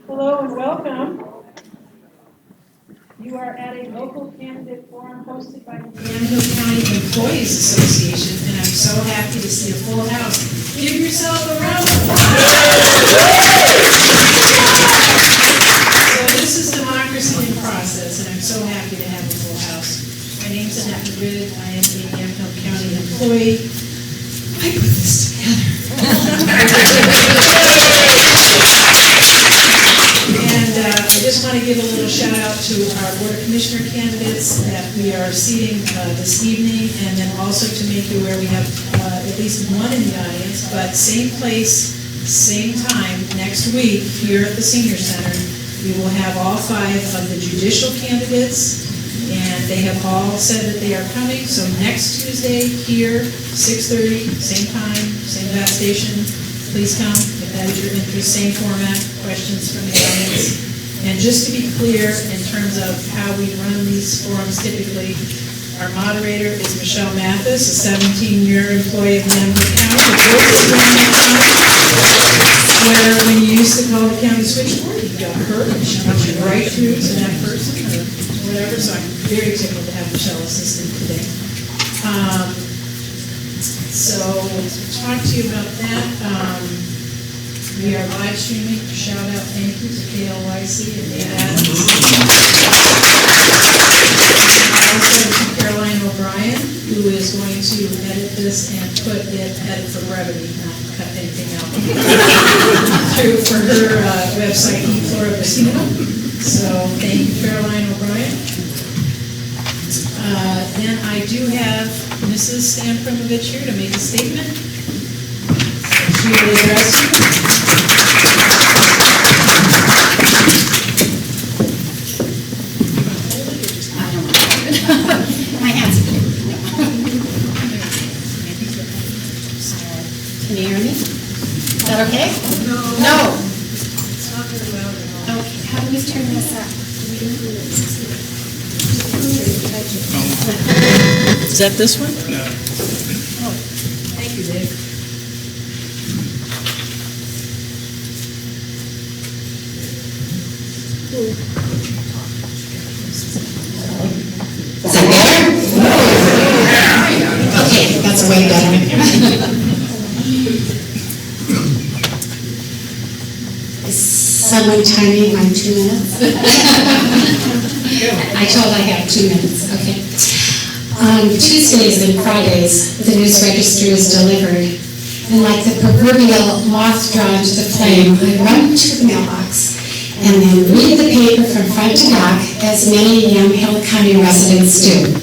Hello and welcome. You are at a local candidate forum hosted by the Yamhill County Employees Association, and I'm so happy to see a full house. Give yourself a round of applause. So this is democracy in process, and I'm so happy to have a full house. My name's Annette Madrid. I am a Yamhill County employee. I put this together. And I just want to give a little shout out to our Board of Commissioner candidates that we are seating this evening, and then also to make you aware we have at least one in the audience, but same place, same time next week here at the Senior Center. We will have all 5 of the judicial candidates, and they have all said that they are coming. So next Tuesday here, 6:30, same time, same gas station. Please come if that is your interest. Same format, questions from the audience. And just to be clear, in terms of how we run these forums typically, our moderator is Michelle Mathis, a 17-year employee of Yamhill County, where when you used to call the county switchboard, you got her, and she got you right through to that person or whatever. So I'm very tickled to have Michelle assistant today. So talk to you about that. We are live streaming. Shout out, thank you to KLYC and Dave Adams. Also to Caroline O'Brien, who is going to edit this and put it, edit for brevity, not cut anything out, through for her website, eFlora Vecino. So thank you, Caroline O'Brien. Then I do have Mrs. Stanfromovich here to make a statement. She will address you. My hands are Can you hear me? Is that okay? No. Okay, how do we turn this up? Is that this one? No. Oh, thank you, Dave. Is that better? Okay, that's way better. Is someone timing my 2 minutes? I told I have 2 minutes, okay. On Tuesdays and Fridays, the news register is delivered. And like the proverbial moth drawn to the flame, I run to the mailbox and then read the paper from front to back, as many Yamhill County residents do.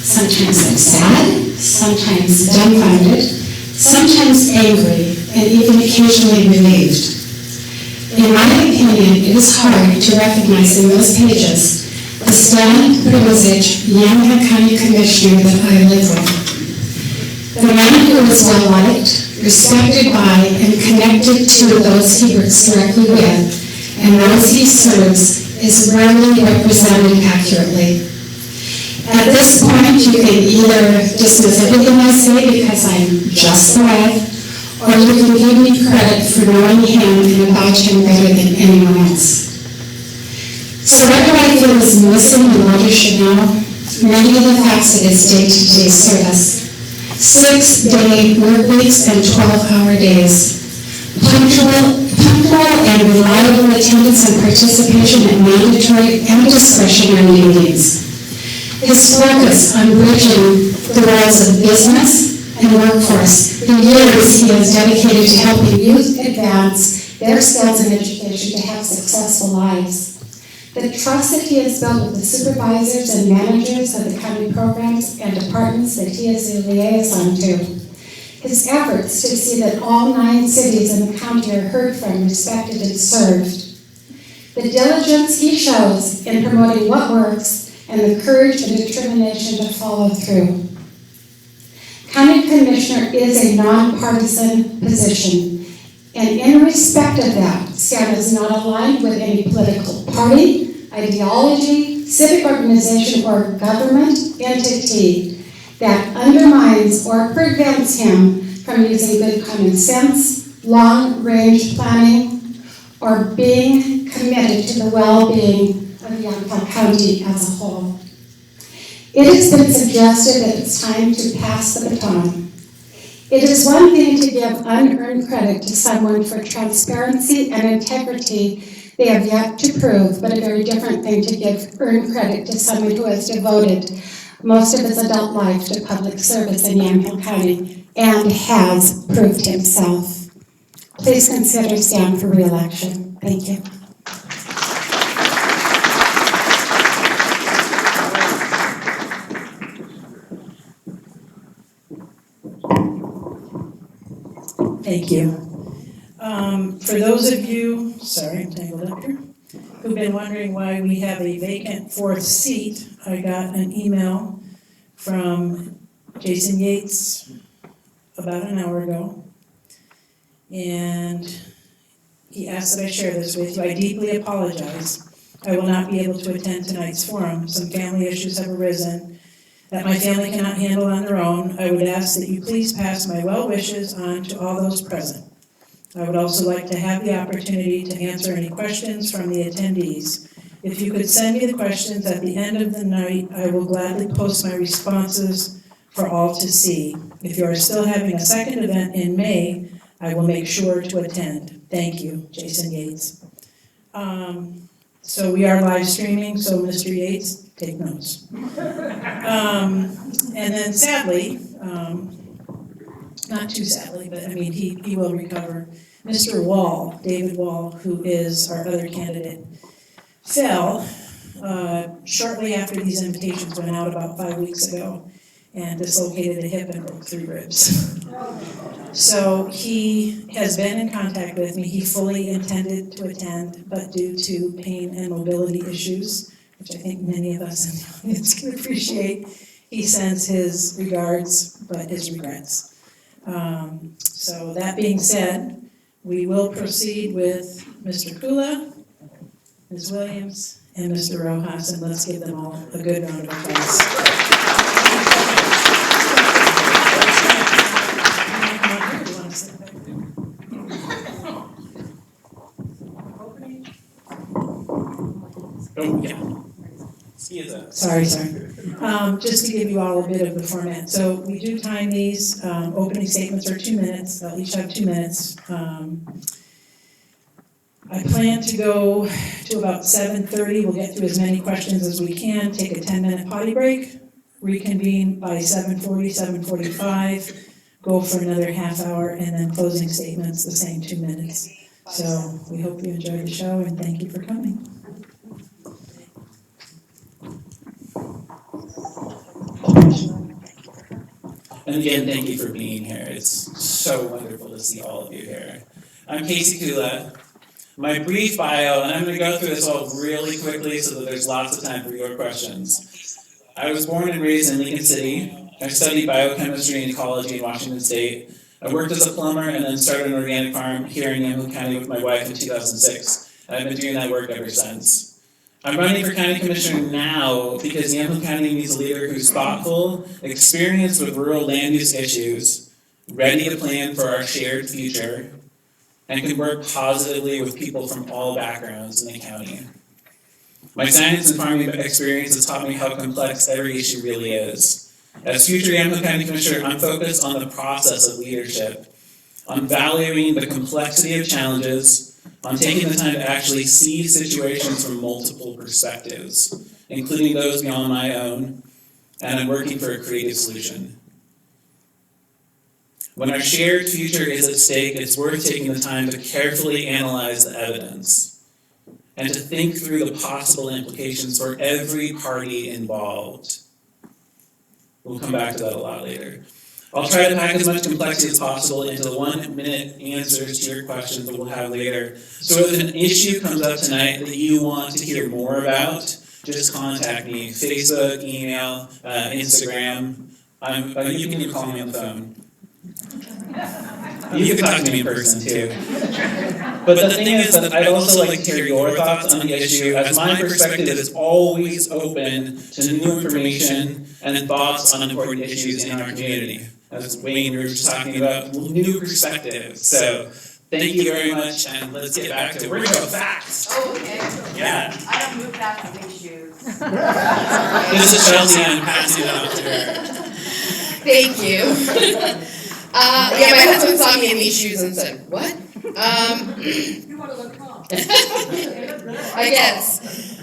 Sometimes I'm sad, sometimes dumbfounded, sometimes angry, and even occasionally relieved. In my opinion, it is hard to recognize in those pages the stand, privileged Yamhill County Commissioner that I live with. The man who is well-liked, respected by, and connected to those he works directly with, and those he serves, is rarely represented accurately. At this point, you can either dismiss everything I say because I'm just the wife, or you can give me credit for knowing him and about him better than anyone else. So what do I feel is missing in what you should know? Many of the facts of his day-to-day service. 6-day work weeks and 12-hour days. Punctual and reliable attendance and participation in mandatory and discretionary meetings. His focus on bridging the worlds of business and workforce. The years he has dedicated to helping youth advance their skills and education to have successful lives. The trust that he has built with the supervisors and managers of the county programs and departments that he is a liaison to. His efforts to see that all 9 cities in the county are heard from, respected, and served. The diligence he shows in promoting what works and the courage and determination to follow through. County Commissioner is a nonpartisan position, and in respect of that, Stan is not aligned with any political party, ideology, civic organization, or government entity that undermines or prevents him from using good common sense, long-range planning, or being committed to the well-being of Yamhill County as a whole. It has been suggested that it's time to pass the baton. It is one thing to give unearned credit to someone for transparency and integrity they have yet to prove, but a very different thing to give earned credit to someone who has devoted most of his adult life to public service in Yamhill County and has proved himself. Please consider Stan for re-election. Thank you. Thank you. For those of you, sorry, I'm tangled up here, who've been wondering why we have a vacant 4th seat, I got an email from Jason Yates about an hour ago, and he asked that I share this with you. I deeply apologize. I will not be able to attend tonight's forum. Some family issues have arisen that my family cannot handle on their own. I would ask that you please pass my well wishes on to all those present. I would also like to have the opportunity to answer any questions from the attendees. If you could send me the questions at the end of the night, I will gladly post my responses for all to see. If you are still having a second event in May, I will make sure to attend. Thank you, Jason Yates. So we are live streaming, so Mr. Yates, take notes. And then sadly, not too sadly, but I mean, he will recover. Mr. Wall, David Wall, who is our other candidate, fell shortly after these invitations went out about 5 weeks ago and dislocated a hip and broke 3 ribs. So he has been in contact with me. He fully intended to attend, but due to pain and mobility issues, which I think many of us in the audience can appreciate, he sends his regards, but his regrets. So that being said, we will proceed with Mr. Kula, Ms. Williams, and Mr. Rojas, and let's give them all a good round of applause. Oh, yeah. Sorry. Just to give you all a bit of the format. So we do time these. Opening statements are 2 minutes. They'll each have 2 minutes. I plan to go to about 7:30. We'll get through as many questions as we can, take a 10-minute potty break, reconvene by 7:40, 7:45, go for another half hour, and then closing statements, the same 2 minutes. So we hope you enjoyed the show, and thank you for coming. And again, thank you for being here. It's so wonderful to see all of you here. I'm Casey Kula. My brief bio, and I'm going to go through this all really quickly so that there's lots of time for your questions. I was born and raised in Lincoln City. I studied biochemistry and ecology in Washington State. I worked as a plumber and then started an organic farm here in Yamhill County with my wife in 2006. And I've been doing that work ever since. I'm running for county commissioner now because Yamhill County needs a leader who's thoughtful, experienced with rural land use issues, ready to plan for our shared future, and can work positively with people from all backgrounds in the county. My science and farming experience has taught me how complex every issue really is. As future Yamhill County Commissioner, I'm focused on the process of leadership, on valuing the complexity of challenges, on taking the time to actually see situations from multiple perspectives, including those beyond my own, and I'm working for a creative solution. When our shared future is at stake, it's worth taking the time to carefully analyze the evidence and to think through the possible implications for every party involved. We'll come back to that a lot later. I'll try to pack as much complexity as possible into the 1-minute answers to your questions that we'll have later. So if an issue comes up tonight that you want to hear more about, just contact me. Facebook, email, Instagram. You can even call me on the phone. You can talk to me in person too. But the thing is that I'd also like to hear your thoughts on the issue, as my perspective is always open to new information and thoughts on important issues in our community. As Wayne, we were just talking about new perspectives. So thank you very much, and let's get back to it. We're going to go fast. Oh, okay. Yeah. I don't move fast with these shoes. This is Chelsea, and I'm passing it off to her. Thank you. My husband saw me in these shoes and said, "What?" You want to look calm. I guess.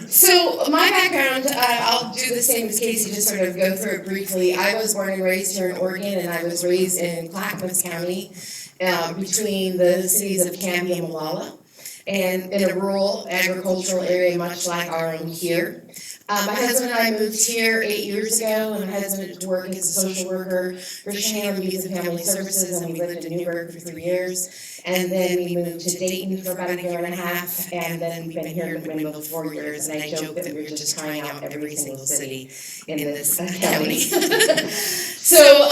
So my background, I'll do the same as Casey, just sort of go through it briefly. I was born and raised here in Oregon, and I was raised in Clackamas County, between the cities of Canby and Molalla, and in a rural agricultural area much like our own here. My husband and I moved here 8 years ago, and my husband went to work as a social worker for Shannon Youth and Family Services, and we lived in Newburgh for 3 years. And then we moved to Dayton for about a year and a half, and then we've been here in Windmill for 4 years, and I joke that we're just trying out every single city in this county. So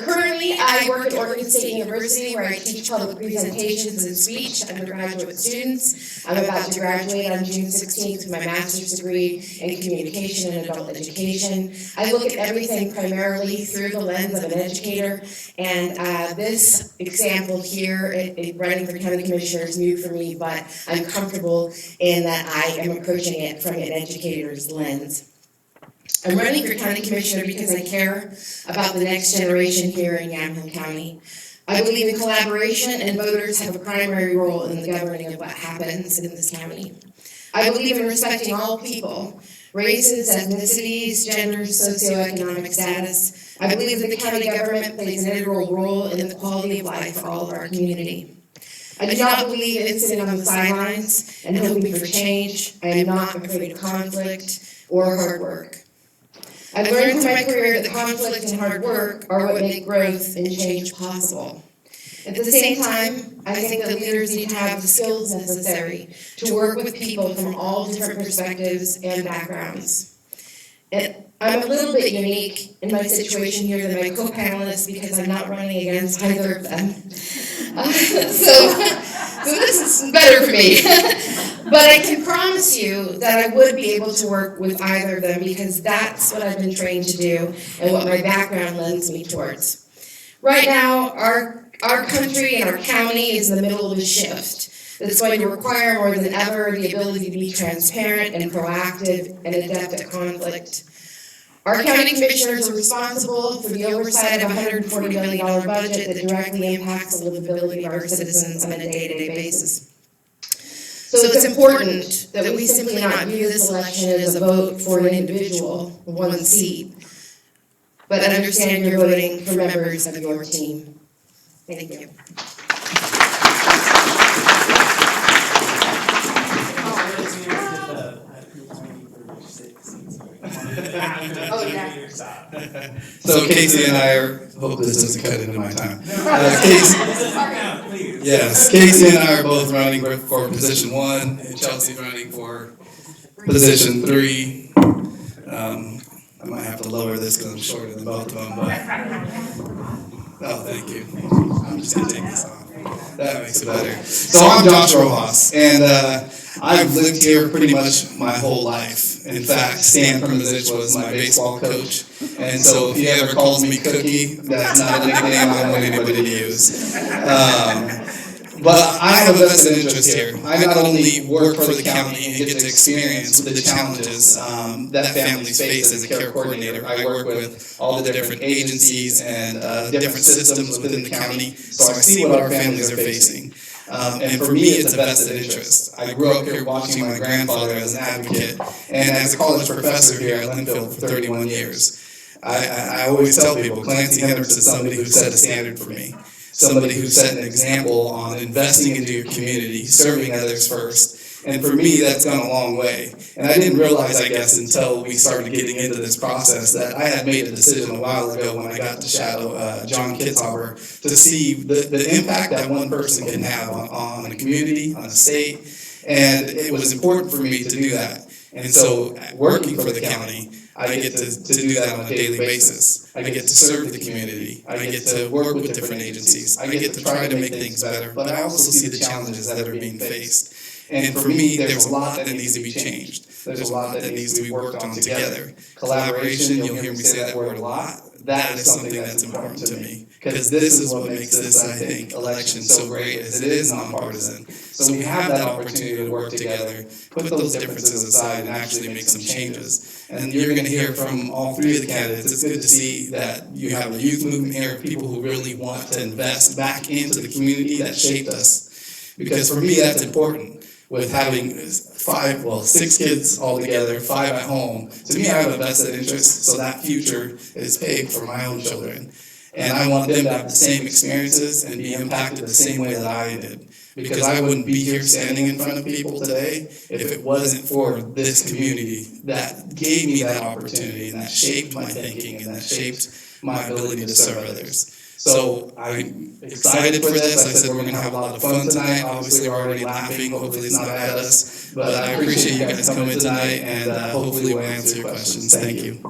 currently I work at Oregon State University, where I teach public presentations and speech undergraduate students. I'm about to graduate on June 16th with my master's degree in communication and adult education. I look at everything primarily through the lens of an educator, and this example here, running for county commissioner is new for me, but I'm comfortable in that I am approaching it from an educator's lens. I'm running for county commissioner because I care about the next generation here in Yamhill County. I believe in collaboration, and voters have a primary role in the governing of what happens in this county. I believe in respecting all people, races, ethnicities, genders, socioeconomic status. I believe that the county government plays an integral role in the quality of life for all of our community. I do not believe in sitting on the sidelines and hoping for change. I am not afraid of conflict or hard work. I've learned through my career that conflict and hard work are what make growth and change possible. At the same time, I think that leaders need to have the skills necessary to work with people from all different perspectives and backgrounds. And I'm a little bit unique in my situation here than my co-panelists because I'm not running against either of them. So this is better for me. But I can promise you that I would be able to work with either of them because that's what I've been trained to do and what my background lends me towards. Right now, our country and our county is in the middle of a shift that's going to require more than ever the ability to be transparent and proactive and adept at conflict. Our county commissioners are responsible for the oversight of a $140 million budget that directly impacts the livability of our citizens on a day-to-day basis. So it's important that we simply not view this election as a vote for an individual, one seat, but understand you're voting for members of your team. Thank you. Oh, yeah. So Casey and I hope this doesn't cut into my time. Casey and I are both running for position 1, and Chelsea's running for position 3. I might have to lower this because I'm shorter than both of them, but, oh, thank you. I'm just going to take this off. That makes it better. So I'm Josh Rojas, and I've lived here pretty much my whole life. In fact, Stan Promizich was my baseball coach, and so if he ever calls me Cookie, that's not a nickname I want anybody to use. But I have a vested interest here. I not only work for the county and get to experience the challenges that families face as a care coordinator. I work with all the different agencies and different systems within the county, so I see what our families are facing. And for me, it's a vested interest. I grew up here watching my grandfather as an advocate, and as a college professor here at Linfield for 31 years. I always tell people, Clancy Hendricks is somebody who set a standard for me. Somebody who set an example on investing into your community, serving others first. And for me, that's gone a long way. And I didn't realize, I guess, until we started getting into this process that I had made a decision a while ago when I got to shadow John Kitzhaber to see the impact that one person can have on a community, on a state. And it was important for me to do that. And so working for the county, I get to do that on a daily basis. I get to serve the community. I get to work with different agencies. I get to try to make things better. But I also see the challenges that are being faced. And for me, there's a lot that needs to be changed. There's a lot that needs to be worked on together. Collaboration, you'll hear me say that word a lot. That is something that's important to me. Because this is what makes this, I think, election so great, is it is nonpartisan. So we have that opportunity to work together, put those differences aside, and actually make some changes. And you're going to hear from all three of the candidates. It's good to see that you have a youth movement here, people who really want to invest back into the community that shaped us. Because for me, that's important. With having 6 kids all together, 5 at home, to me I have a vested interest, so that future is paved for my own children. And I want them to have the same experiences and be impacted the same way that I did. Because I wouldn't be here standing in front of people today if it wasn't for this community that gave me that opportunity and that shaped my thinking and that shaped my ability to serve others. So I'm excited for this. I said we're going to have a lot of fun tonight. Obviously, we're already laughing. Hopefully, it's not at us. But I appreciate you guys coming tonight, and hopefully we'll answer your questions. Thank you.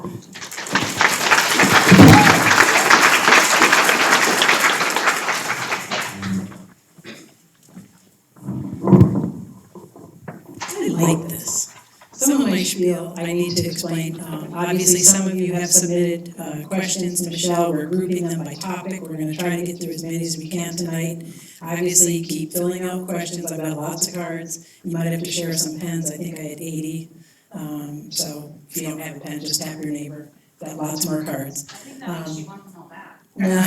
I like this. Some of my spiel I need to explain. Obviously, some of you have submitted questions to Michelle. We're grouping them by topic. We're going to try to get through as many as we can tonight. Obviously, keep filling out questions. I've got lots of cards. You might have to share some pens. I think I had 80. So if you don't have a pen, just tap your neighbor. Got lots more cards. I think that means she wants them all back. No,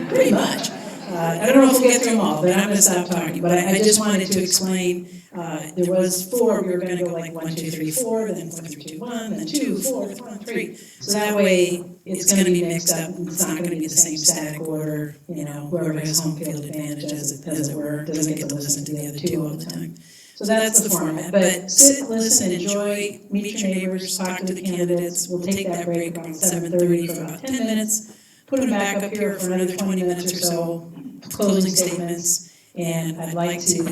pretty much. I don't know if we'll get through them all, but I'm going to stop talking. But I just wanted to explain, there was 4, we were going to go like 1, 2, 3, 4, then 1, 3, 2, 1, then 2, 4, 1, 3. So that way, it's going to be mixed up. It's not going to be the same static order. You know, whoever has home field advantage, as it were, doesn't get to listen to the other 2 all the time. So that's the format. But sit, listen, enjoy, meet your neighbors, talk to the candidates. We'll take that break around 7:30 for about 10 minutes. Put them back up here for another 20 minutes or so, closing statements, and I'd like to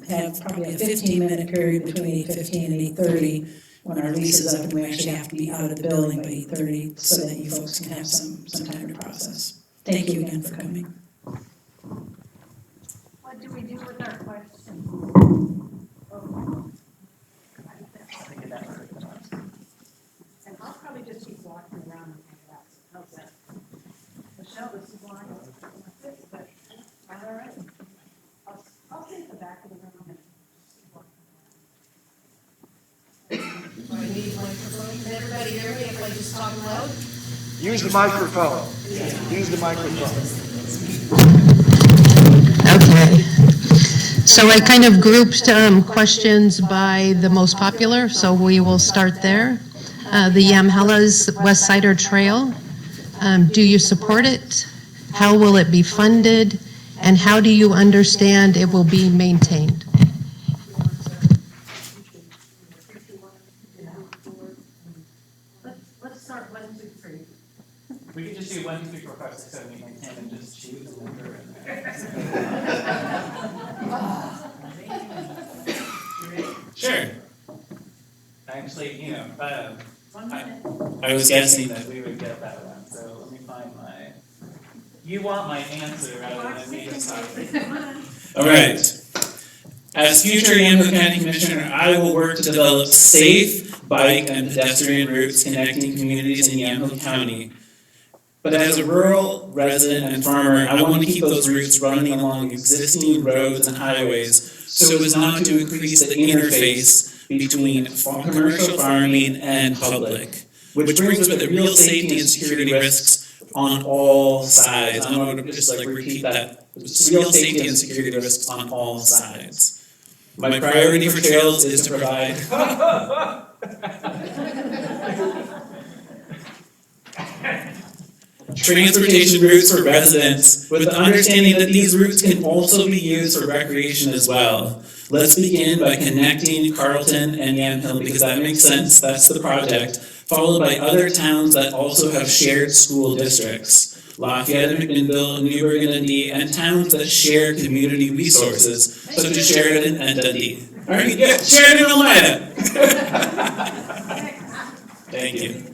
have probably a 15-minute period between 8:15 and 8:30 when our lease is up and we actually have to be out of the building by 8:30 so that you folks can have some time to process. Thank you again for coming. What do we do with our questions? And I'll probably just keep walking around and hang out. How's that? Michelle, this is why but all right. I'll stay at the back of the room and keep walking around. Do I need a microphone? Can everybody hear me if I just talk loud? Use the microphone. Use the microphone. Okay. So I kind of grouped questions by the most popular, so we will start there. The Yamhill's West Sider Trail. Do you support it? How will it be funded? And how do you understand it will be maintained? Let's start 1, 2, 3. We could just do 1, 2, 3, 4, 5, 6, 7, 8, 9, 10 and just choose a number. Sure. Actually, you know, I was guessing that we would get that one, so let me find my. You want my answer rather than me just talking. All right. As future Yamhill County Commissioner, I will work to develop safe bike and pedestrian routes connecting communities in Yamhill County. But as a rural resident and farmer, I want to keep those routes running along existing roads and highways so as not to increase the interface between commercial farming and public, which brings with it real safety and security risks on all sides. I'm going to just repeat that. Real safety and security risks on all sides. My priority for trails is to provide transportation routes for residents, with the understanding that these routes can also be used for recreation as well. Let's begin by connecting Carlton and Yamhill, because that makes sense, that's the project, followed by other towns that also have shared school districts. Lafayette, McMinnville, Newburgh, and Dundee, and towns that share community resources, such as Sheridan and Dundee. All right, yeah, Sheridan and Elmina. Thank you.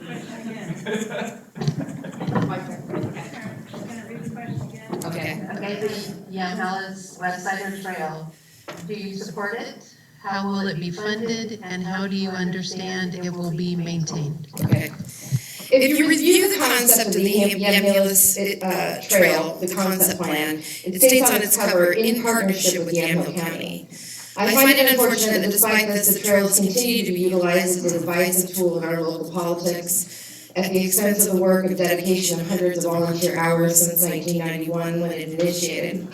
Okay. Okay, the Yamhill West Side Trail, do you support it? How will it be funded, and how do you understand it will be maintained? Okay. If you review the concept of the Yamhill Trail, the concept plan, it states on its cover, in partnership with Yamhill County. I find it unfortunate that despite this, the trails continue to be utilized as a divisive tool in our local politics at the expense of the work of dedication of hundreds of volunteer hours since 1991 when it initiated.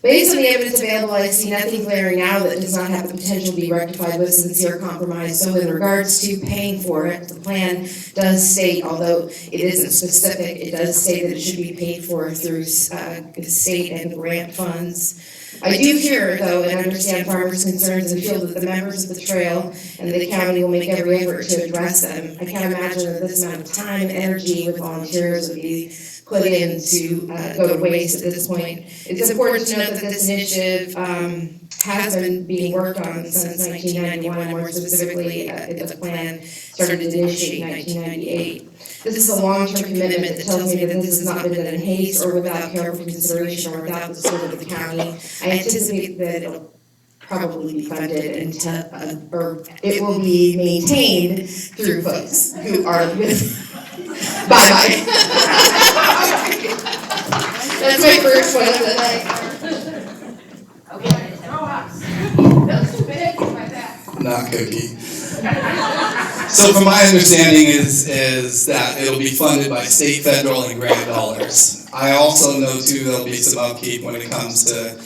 Based on the evidence available, I see nothing glaring now that does not have the potential to be rectified with sincere compromise. So in regards to paying for it, the plan does state, although it isn't specific, it does state that it should be paid for through state and grant funds. I do hear, though, and understand farmers' concerns and feel that the members of the trail and the county will make every effort to address them. I can't imagine that this amount of time and energy with volunteers would be put in to go to waste at this point. It's important to note that this initiative has been being worked on since 1991, more specifically, the plan started to initiate in 1998. This is a long-term commitment that tells me that this has not been done in haste or without careful consideration or without the support of the county. I anticipate that it'll probably be funded until, or it will be maintained through folks who are with. Bye-bye. That's my first one of the night. Okay. That's too big for my back. Not cookie. So from my understanding is that it'll be funded by state, federal, and grant dollars. I also know too there'll be some upkeep when it comes to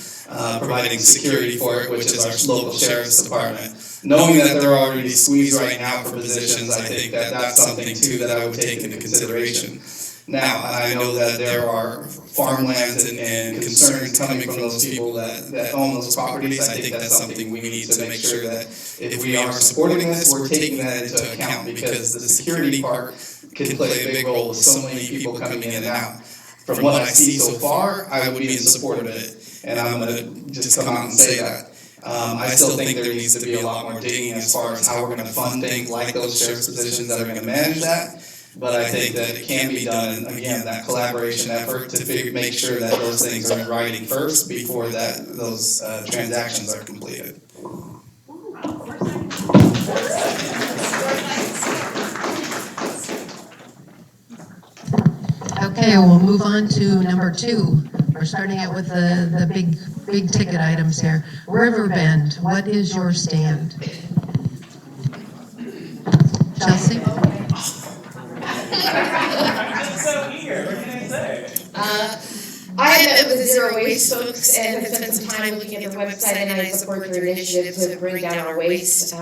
providing security for it, which is our local sheriff's department. Knowing that they're already squeezed right now for positions, I think that that's something too that I would take into consideration. Now, I know that there are farmlands and concerns coming from those people that own those properties. I think that's something we need to make sure that if we are supporting this, we're taking that into account, because the security part can play a big role with so many people coming in and out. From what I see so far, I would be in support of it, and I'm going to just come out and say that. I still think there needs to be a lot more digging as far as how we're going to fund things like those sheriff's positions that are going to manage that. But I think that it can be done, and again, that collaboration effort to make sure that those things are in writing first before those transactions are completed. Okay, we'll move on to number 2. We're starting out with the big ticket items here. Riverbend, what is your stand? Chelsea? I met with the Zero Waste folks and have spent some time looking at their website, and I support their initiative to bring down our waste to,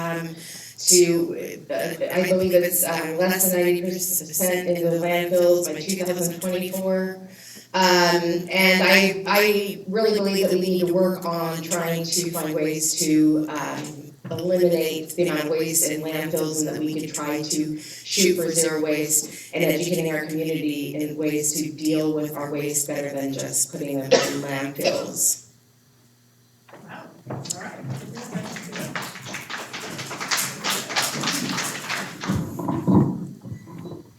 I believe it's less than 90% in the landfills by 2024. And I really believe that we need to work on trying to find ways to eliminate the amount of waste in landfills, and that we can try to shoot for zero waste and educating our community in ways to deal with our waste better than just putting them in landfills.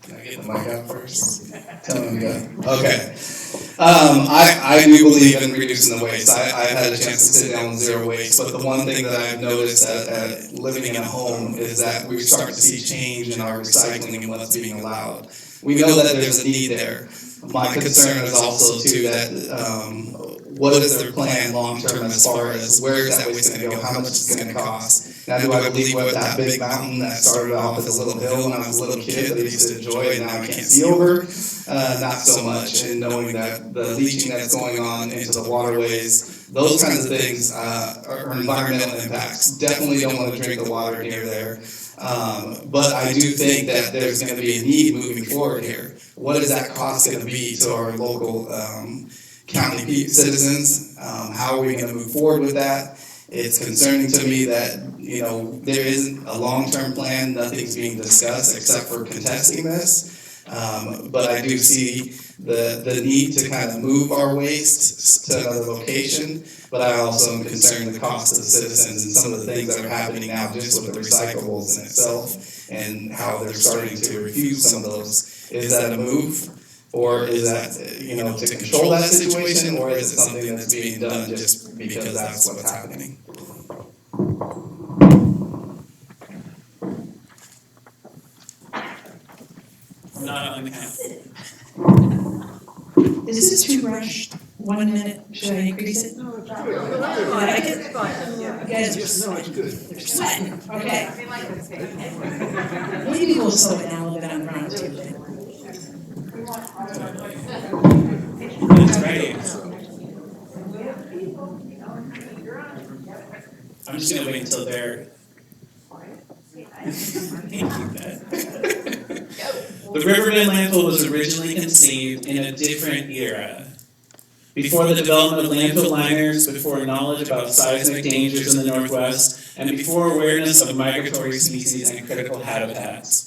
Can I get the mic out first? Tell me to go. Okay. I do believe in reducing the waste. I've had a chance to sit down with zero waste, but the one thing that I've noticed at living in a home is that we start to see change in our recycling and what's being allowed. We know that there's a need there. My concern is also too that what is their plan long term as far as where is that waste going to go, how much it's going to cost. Now, do I believe what that big mountain that started off as a little hill when I was a little kid that I used to enjoy and now I can't see over? Not so much. And knowing that the leaching that's going on into the waterways, those kinds of things are environmental impacts. Definitely don't want to drink the water near there. But I do think that there's going to be a need moving forward here. What is that cost going to be to our local county citizens? How are we going to move forward with that? It's concerning to me that, you know, there isn't a long-term plan. Nothing's being discussed except for contesting this. But I do see the need to kind of move our waste to another location. But I also am concerned the cost to the citizens and some of the things that are happening now just with the recyclables in itself and how they're starting to refuse some of those. Is that a move? Or is that, you know, to control that situation, or is it something that's being done just because that's what's happening? Not on the count. Is this too rushed? 1 minute, should I increase it? No, it's Did I get it? Yeah. You guys are No, it's good. They're sweating, okay. We like this game. Maybe we'll slow it down a little bit on round two then. That's right. I'm just gonna wait until they're. Thank you, Beth. The Riverbend landfill was originally conceived in a different era. Before the development of landfill liners, before knowledge about seismic dangers in the Northwest, and before awareness of migratory species and critical habitats.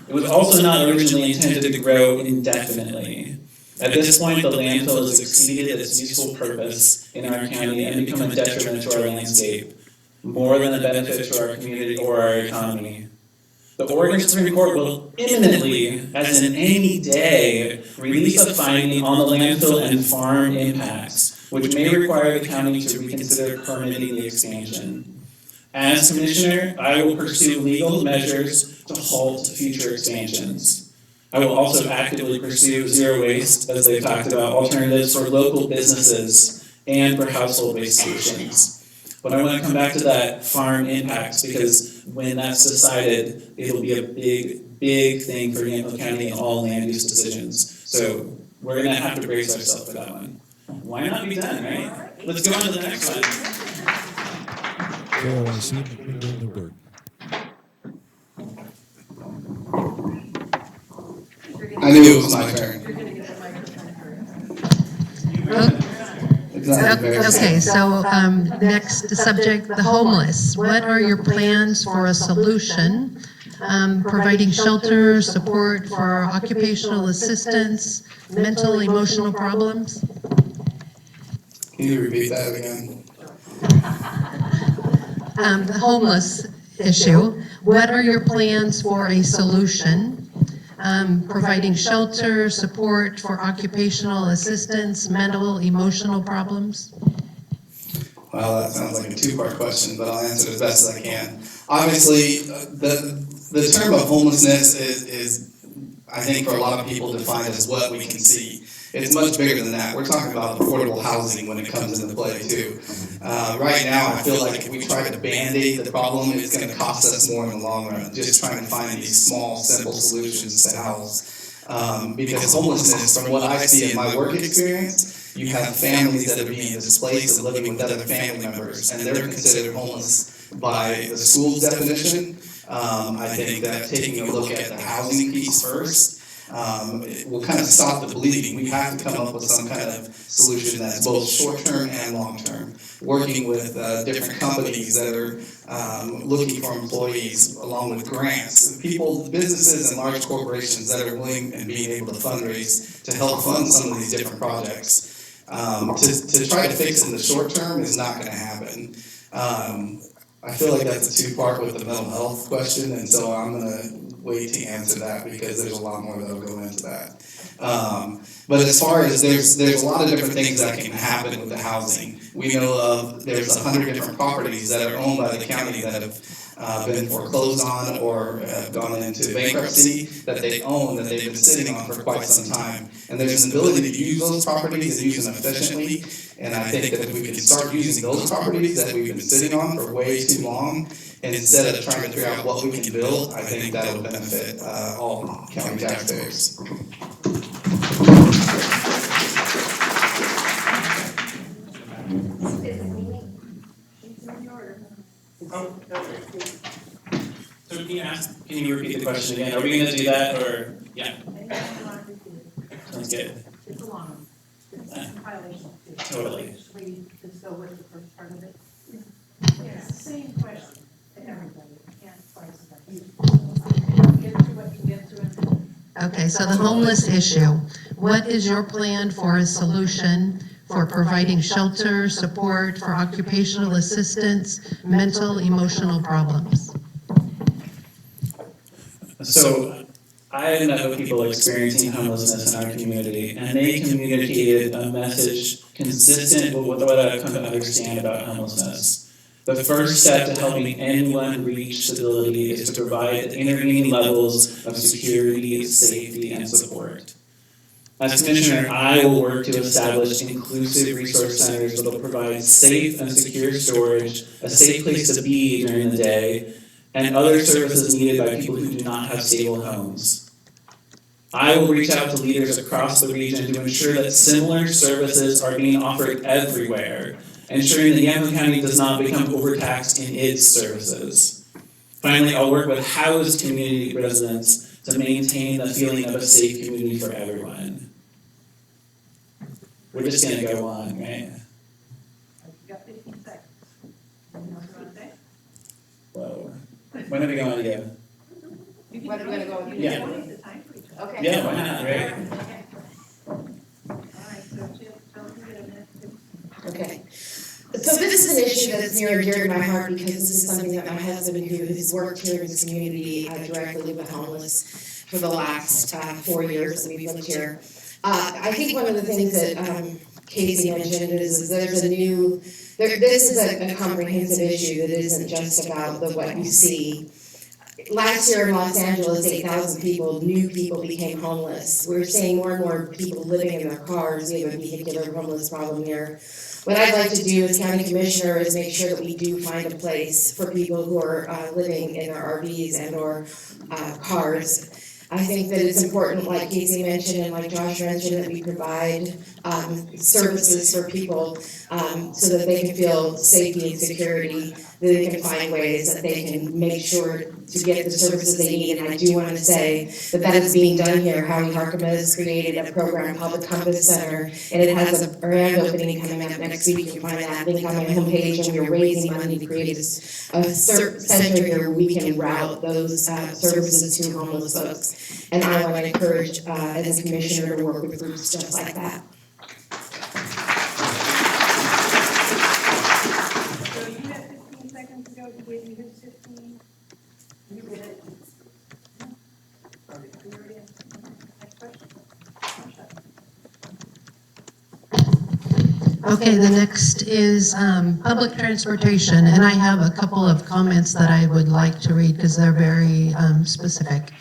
It was also not originally intended to grow indefinitely. At this point, the landfill has exceeded its useful purpose in our county and become a detriment to our landscape, more than a benefit to our community or our economy. The Oregon Supreme Court will imminently, as in any day, release a finding on the landfill and farm impacts, which may require the county to reconsider permitting the expansion. As Commissioner, I will pursue legal measures to halt future expansions. I will also actively pursue zero waste, as they've talked about, alternatives for local businesses and for household-based solutions. But I want to come back to that farm impacts, because when that's decided, it'll be a big, big thing for Yamhill County and all land use decisions. So we're going to have to brace ourselves for that one. Why not be done, right? Let's go on to the next one. So I see the word. I knew it was my turn. You're gonna get the microphone first. It's not embarrassing. Okay, so next subject, the homeless. What are your plans for a solution? Providing shelter, support for occupational assistance, mental, emotional problems? Can you repeat that again? The homeless issue. What are your plans for a solution? Providing shelter, support for occupational assistance, mental, emotional problems? Well, that sounds like a two-part question, but I'll answer as best as I can. Obviously, the term of homelessness is, I think, for a lot of people defined as what we can see. It's much bigger than that. We're talking about affordable housing when it comes into play, too. Right now, I feel like if we try to band-aid the problem, it's going to cost us more in the long run, just trying to find these small, simple solutions to house. Because homelessness, from what I see in my work experience, you have families that are being displaced and living with other family members, and they're considered homeless by the school's definition. I think that taking a look at the housing piece first, it will kind of stop the bleeding. We have to come up with some kind of solution that's both short-term and long-term. Working with different companies that are looking for employees, along with grants. People, businesses and large corporations that are willing and being able to fundraise to help fund some of these different projects. To try to fix it in the short term is not going to happen. I feel like that's a two-part with the mental health question, and so I'm going to wait to answer that because there's a lot more that'll go into that. But as far as there's a lot of different things that can happen with the housing. We know of there's 100 different properties that are owned by the county that have been foreclosed on or gone into bankruptcy that they own that they've been sitting on for quite some time. And there's an ability to use those properties and use them efficiently. And I think that if we can start using those properties that we've been sitting on for way too long, and instead of trying to figure out what we can build, I think that will benefit all county taxpayers. So can you repeat the question again? Are we gonna do that, or, yeah? Sounds good. It's a long one. It's a violation. Totally. Should we just go with the first part of it? It's the same question to everybody. You can't slice it up. Get to what you get to it. Okay, so the homeless issue. What is your plan for a solution for providing shelter, support, for occupational assistance, mental, emotional problems? So I know people experiencing homelessness in our community, and they communicated a message consistent with what I've come to understand about homelessness. The first step to helping anyone reach stability is to provide intervening levels of security, safety, and support. As Commissioner, I will work to establish inclusive resource centers that will provide safe and secure storage, a safe place to be during the day, and other services needed by people who do not have stable homes. I will reach out to leaders across the region to ensure that similar services are being offered everywhere, ensuring that Yamhill County does not become overtaxed in its services. Finally, I'll work with housed community residents to maintain the feeling of a safe community for everyone. We're just gonna go on, right? You got 15 seconds. Anything else you want to say? Whoa. When are we going again? When are we gonna go? Yeah. Wait the time for each other. Okay. Yeah, why not, right? Okay. All right, so Jill, tell me a minute. Okay. So this is an issue that's near and dear to my heart because this is something that my husband, who has worked here in this community, directly with homeless for the last 4 years that we've lived here. I think one of the things that Casey mentioned is there's a new, this is a comprehensive issue that isn't just about what you see. Last year in Los Angeles, 8,000 new people became homeless. We're seeing more and more people living in their cars. We have a vehicular homeless problem here. What I'd like to do as county commissioner is make sure that we do find a place for people who are living in their RVs and or cars. I think that it's important, like Casey mentioned and like Josh mentioned, that we provide services for people so that they can feel safety and security, that they can find ways that they can make sure to get the services they need. And I do want to say that is being done here. Howie Harkema has created a program called the Compass Center, and it has a grand opening coming up next week. You can find that link on my homepage, and we're raising money to create a center here where we can route those services to homeless folks. And I want to encourage, as a commissioner, to work with groups just like that. So you have 15 seconds to go. He gave you his 15. You did it. You ready? Next question. Okay, the next is public transportation, and I have a couple of comments that I would like to read because they're very specific.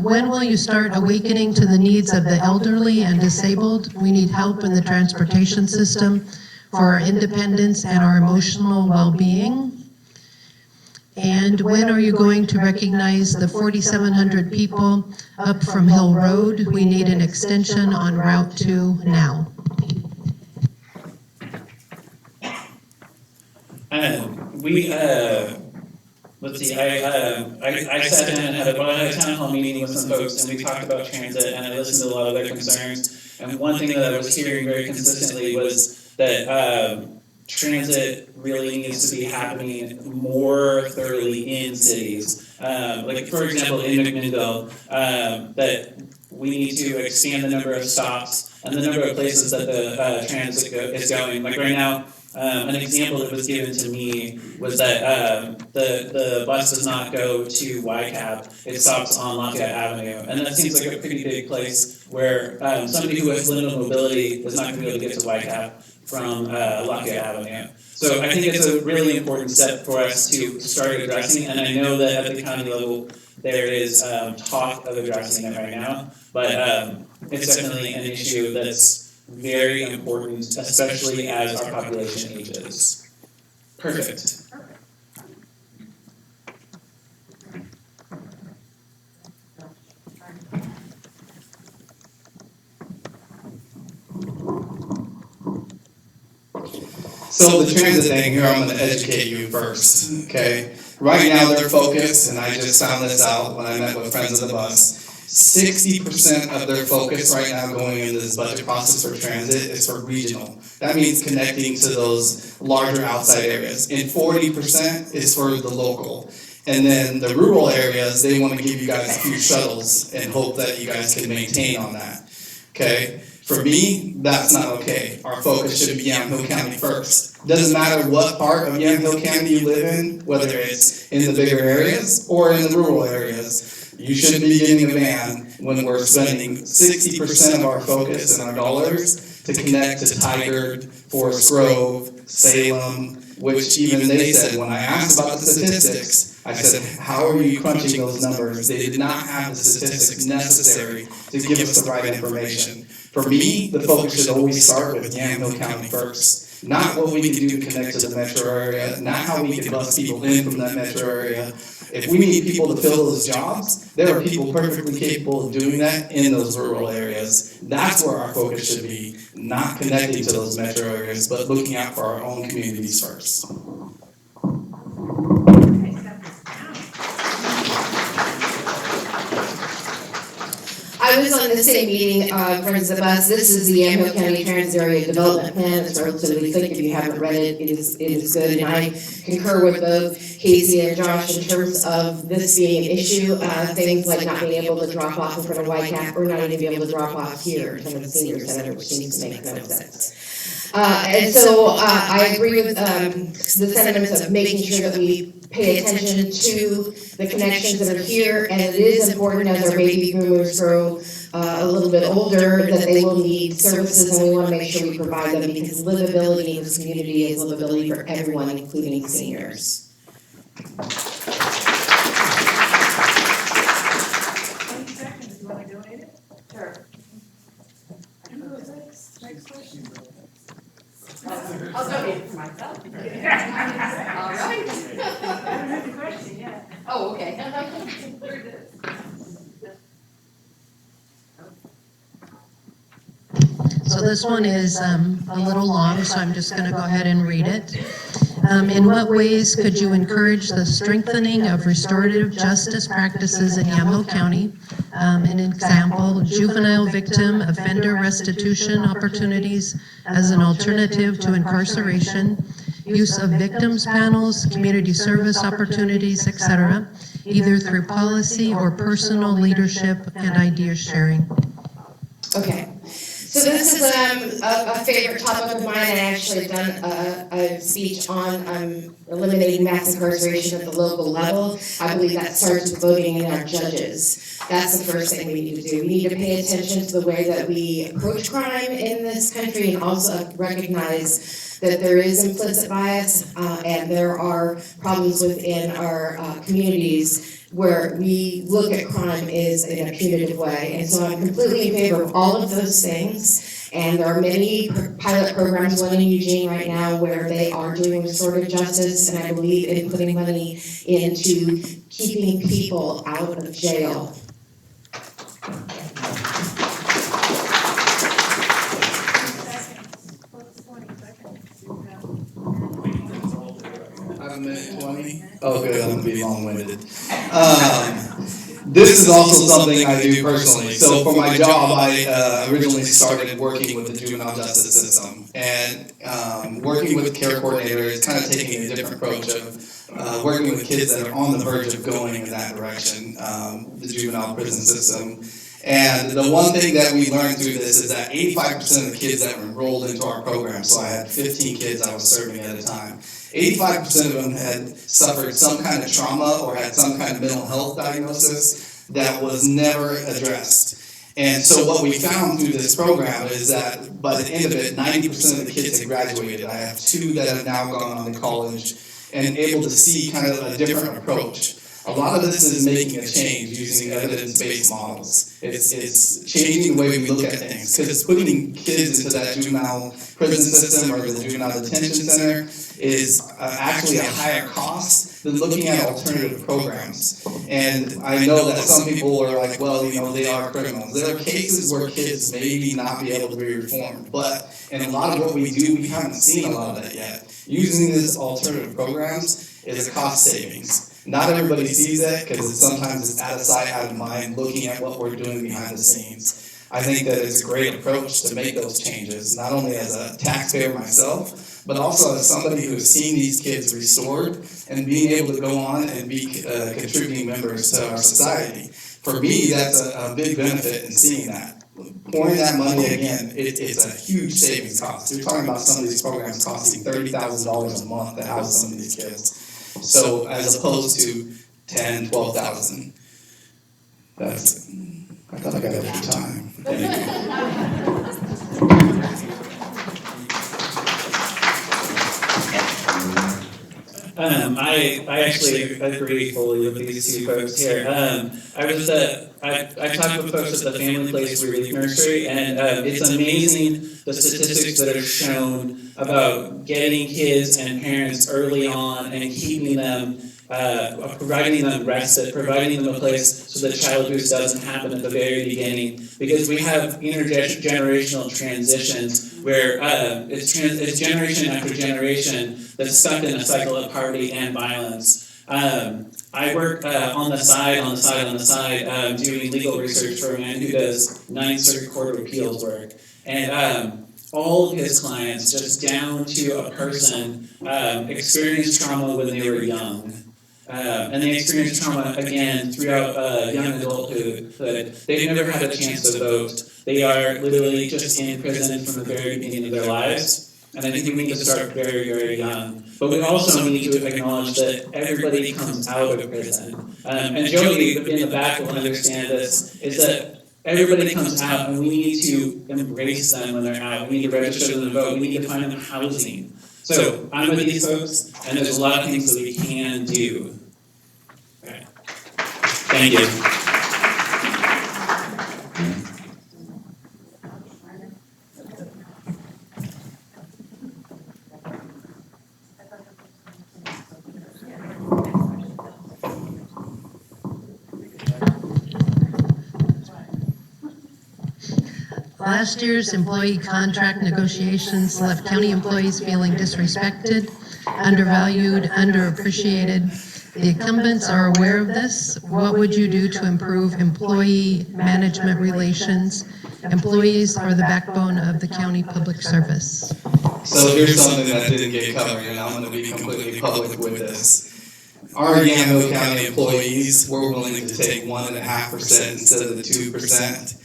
When will you start awakening to the needs of the elderly and disabled? We need help in the transportation system for our independence and our emotional well-being. And when are you going to recognize the 4,700 people up from Hill Road? We need an extension on Route 2 now. Let's see, I sat down and had a town hall meeting with some folks, and we talked about transit, and I listened to a lot of their concerns. And one thing that I was hearing very consistently was that transit really needs to be happening more thoroughly in cities. Like, for example, in McMinnville, that we need to expand the number of stops and the number of places that the transit is going. Like right now, An example that was given to me was that the bus does not go to YCAP, it stops on Lafayette Avenue. And that seems like a pretty big place where somebody who has limited mobility is not going to be able to get to YCAP from Lafayette Avenue. So I think it's a really important step for us to start addressing, and I know that at the county level there is talk of addressing it right now, but it's definitely an issue that's very important, especially as our population ages. Perfect. So the transit thing here, I'm going to educate you first, okay? Right now, their focus, and I just found this out when I met with Friends of the Bus, 60% of their focus right now going into this budget process for transit is for regional. That means connecting to those larger outside areas. And 40% is for the local. And then the rural areas, they want to give you guys a few shuttles and hope that you guys can maintain on that, okay? For me, that's not okay. Our focus should be Yamhill County first. Doesn't matter what part of Yamhill County you live in, whether it's in the bigger areas or in the rural areas. You shouldn't be getting a van when we're spending 60% of our focus and our dollars to connect to Tigard, Forest Grove, Salem, which even they said when I asked about the statistics, I said, how are you crunching those numbers? They did not have the statistics necessary to give us the right information. For me, the focus should always start with Yamhill County first. Not what we can do to connect to the metro area, not how we can bus people in from that metro area. If we need people to fill those jobs, there are people perfectly capable of doing that in those rural areas. That's where our focus should be, not connecting to those metro areas, but looking out for our own communities first. I was on the same meeting, Friends of the Bus. This is the Yamhill County Transit Area Development Plan. It's relatively thick. If you haven't read it, it is good. And I concur with both Casey and Josh in terms of this being an issue. Things like not being able to drop off in front of YCAP or not even being able to drop off here in front of the senior center, which seems to make no sense. And so I agree with the sentiments of making sure that we pay attention to the connections that are here, and it is important as our baby boomers grow a little bit older that they will need services, and we want to make sure we provide them because livability in this community is livability for everyone, including seniors. 20 seconds, you want to donate it? Sure. Next question. I'll donate it for myself. All right. I haven't heard the question yet. Oh, okay. So this one is a little long, so I'm just going to go ahead and read it. In what ways could you encourage the strengthening of restorative justice practices in Yamhill County? An example, juvenile victim offender restitution opportunities as an alternative to incarceration, use of victims panels, community service opportunities, etc., either through policy or personal leadership and idea sharing. Okay. So this is a favorite topic of mine. I actually have done a speech on eliminating mass incarceration at the local level. I believe that starts with voting in our judges. That's the first thing we need to do. We need to pay attention to the way that we approach crime in this country and also recognize that there is implicit bias and there are problems within our communities where we look at crime is in a punitive way. And so I'm completely in favor of all of those things. And there are many pilot programs, one in Eugene right now, where they are doing restorative justice, and I believe in putting money into keeping people out of jail. A minute 20? Oh, good, I'm gonna be long-winded. This is also something I do personally. So for my job, I originally started working with the juvenile justice system. And working with care coordinators, kind of taking a different approach of working with kids that are on the verge of going in that direction, the juvenile prison system. And the one thing that we learned through this is that 85% of the kids that were enrolled into our program, so I had 15 kids I was serving at a time, 85% of them had suffered some kind of trauma or had some kind of mental health diagnosis that was never addressed. And so what we found through this program is that by the end of it, 90% of the kids had graduated. I have 2 that have now gone on to college and able to see kind of a different approach. A lot of this is making a change using evidence-based models. It's changing the way we look at things, because putting kids into that juvenile prison system or the juvenile detention center is actually a higher cost than looking at alternative programs. And I know that some people are like, well, you know, they are criminals. There are cases where kids may not be able to be reformed, but in a lot of what we do, we haven't seen a lot of that yet. Using these alternative programs is a cost savings. Not everybody sees that because sometimes it's out of sight, out of mind, looking at what we're doing behind the scenes. I think that it's a great approach to make those changes, not only as a taxpayer myself, but also as somebody who has seen these kids restored and being able to go on and be contributing members to our society. For me, that's a big benefit in seeing that. Pouring that money, again, it's a huge savings cost. You're talking about some of these programs costing $30,000 a month to house some of these kids. So as opposed to 10, 12,000. That's, I thought I got it every time. I actually agree fully with these 2 folks here. I talked with folks at the Family Place Relief Nursery, and it's amazing the statistics that are shown about getting kids and parents early on and keeping them, providing them respite, providing them a place so that child abuse doesn't happen at the very beginning. Because we have intergenerational transitions where it's generation after generation that's stuck in a cycle of poverty and violence. I work on the side, doing legal research for a man who does 9th Circuit Court of Appeals work. And all of his clients, just down to a person, experienced trauma when they were young. And they experience trauma again throughout young adulthood. They've never had a chance to vote. They are literally just in prison from the very beginning of their lives. And I think we need to start very, very young. But we also need to acknowledge that everybody comes out of prison. And Jody in the back will understand this, is that everybody comes out and we need to embrace them when they're out. We need to register them to vote. We need to find them housing. So I'm with these folks, and there's a lot of things that we can do. Okay. Thank you. Last year's employee contract negotiations left county employees feeling disrespected, undervalued, underappreciated. The incumbents are aware of this. What would you do to improve employee management relations? Employees are the backbone of the county public service. So here's something that didn't get covered, and I'm going to be completely public with this. Our Yamhill County employees were willing to take 1.5% instead of the 2%.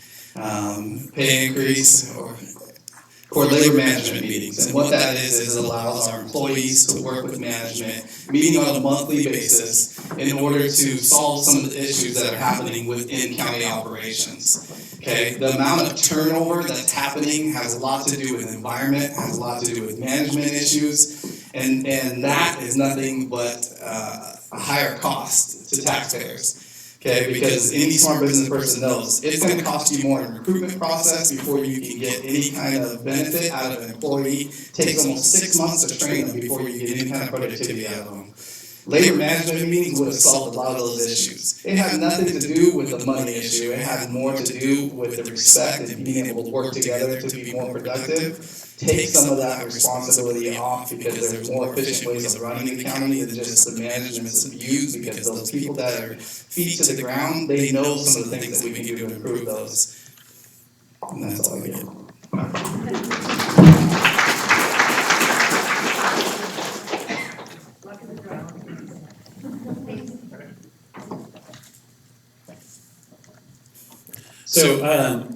Pay increase for labor management meetings. And what that is it allows our employees to work with management, meeting on a monthly basis in order to solve some of the issues that are happening within county operations. Okay, the amount of turnover that's happening has a lot to do with environment, has a lot to do with management issues, and that is nothing but a higher cost to taxpayers. Okay, because any smart business person knows it's going to cost you more in the recruitment process before you can get any kind of benefit out of an employee. It takes almost 6 months to train them before you get any kind of productivity out of them. Labor management meetings would have solved a lot of those issues. It had nothing to do with the money issue. It had more to do with the respect and being able to work together to be more productive. Take some of that responsibility off because there's more efficient ways of running the county than just the management's abuse, because those people that are feet to the ground, they know some of the things that we can do to improve those. And that's all I get. So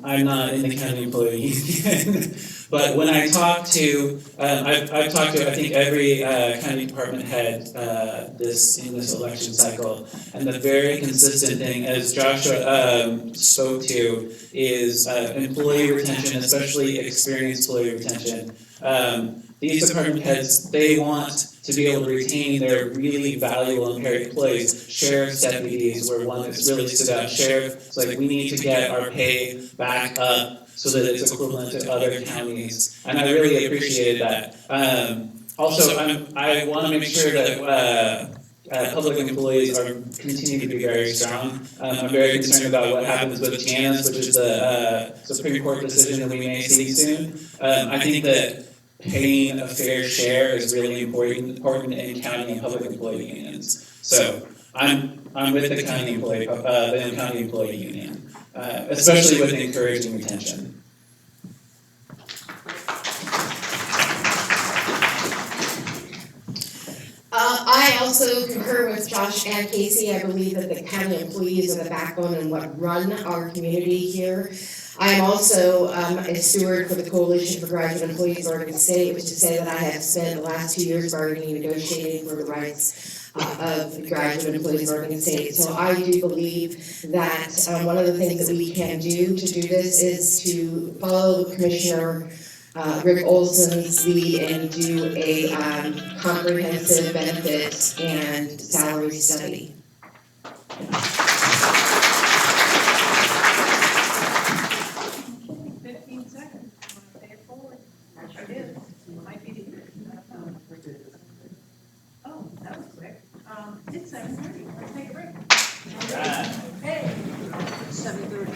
I'm not in the county employee union, but when I talk to, I've talked to I think every county department head in this election cycle, and the very consistent thing, as Joshua spoke to, is employee retention, especially experienced employee retention. These department heads, they want to be able to retain their really valuable employees. Sheriff's deputies were one that's really stood out. Sheriff's like, we need to get our pay back up so that it's equivalent to other counties. And I really appreciated that. Also, I want to make sure that public employees continue to be very strong. I'm very concerned about what happens with TANF, which is the Supreme Court decision that we may see soon. I think that paying a fair share is really important in county and public employee unions. So I'm with the county employee union, especially with encouraging retention. I also concur with Josh and Casey. I believe that the county employees are the backbone and what run our community here. I am also a steward for the Coalition for Graduate Employees Oregon State, which is to say that I have spent the last 2 years bargaining, negotiating for the rights of the graduate employees Oregon State. So I do believe that one of the things that we can do to do this is to follow Commissioner Rick Olson's lead and do a comprehensive benefit and salary study. 15 seconds. Want to pay it forward? Sure is. Might be. Oh, that was quick. It's 7:30. Let's take a break. Hey. 7:30.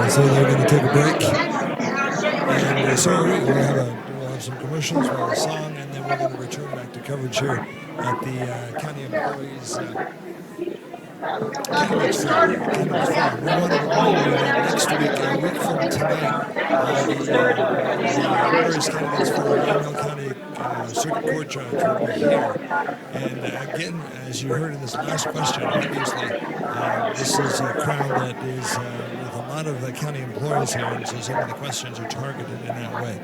So they're going to take a break, and so we'll have some commercials, we'll have a song, and then we're going to return back to coverage here at the county employees. Candidates Fair. We wanted to remind you that next week, a week from tonight, the various candidates for the Yamhill County Circuit Court Judge will be here. And again, as you heard in this last question, obviously, this is a crowd that is with a lot of county employees here, and so some of the questions are targeted in that way.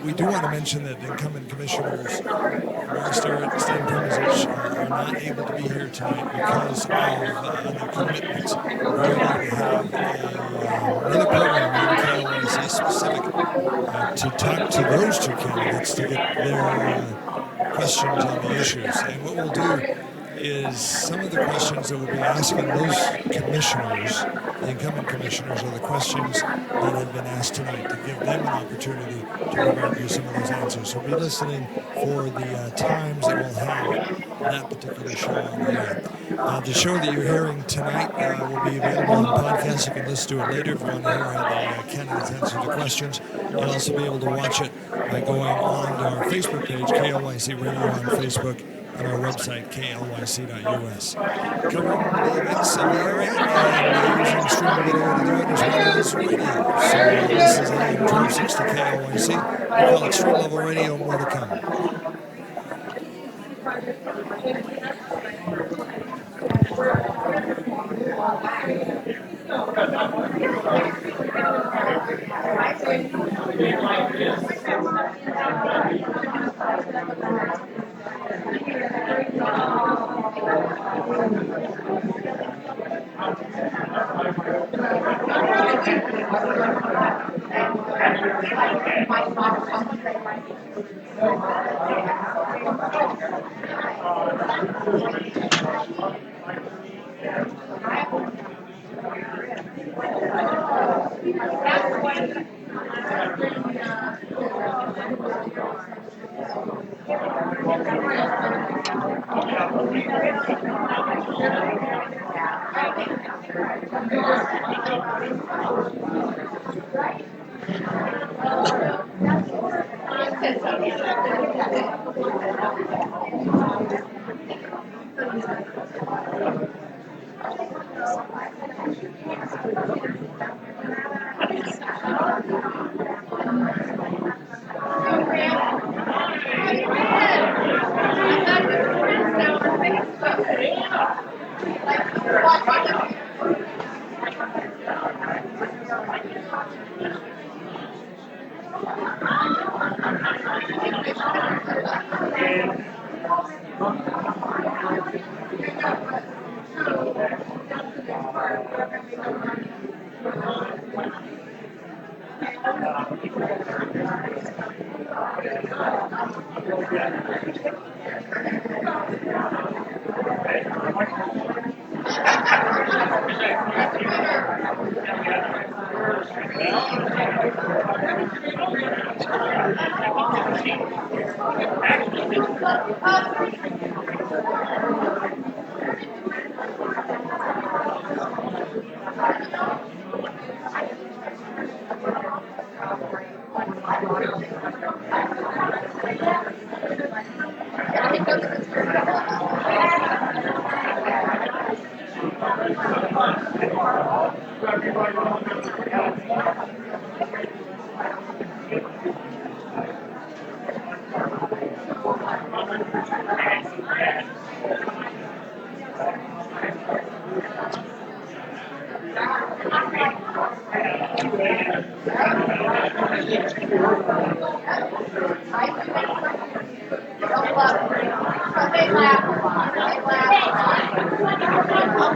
We do want to mention that incumbent commissioners Mary Starrett and Stan Permazich are not able to be here tonight because of other commitments. We're going to have another program on KLIC specific to talk to those two candidates to get their questions on the issues. And what we'll do is some of the questions that we'll be asking those commissioners, the incumbent commissioners, are the questions that have been asked tonight to give them an opportunity to provide you some of those answers. So be listening for the times that we'll have that particular show on the air. The show that you're hearing tonight will be available on podcast. You can listen to it later if you want to hear how the candidates answer the questions. You'll also be able to watch it by going on to our Facebook page, KLYC Radio on Facebook, on our website, klyc.us. Covering the events in the area and using streaming video to do it as well as radio. So this is AM 1260 KLYC. We call it Street Level Radio, more to come.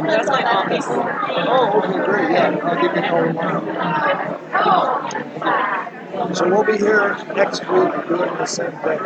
That's my office. Oh, okay, great, yeah, I'll give you a call tomorrow. So we'll be here next week doing the same thing.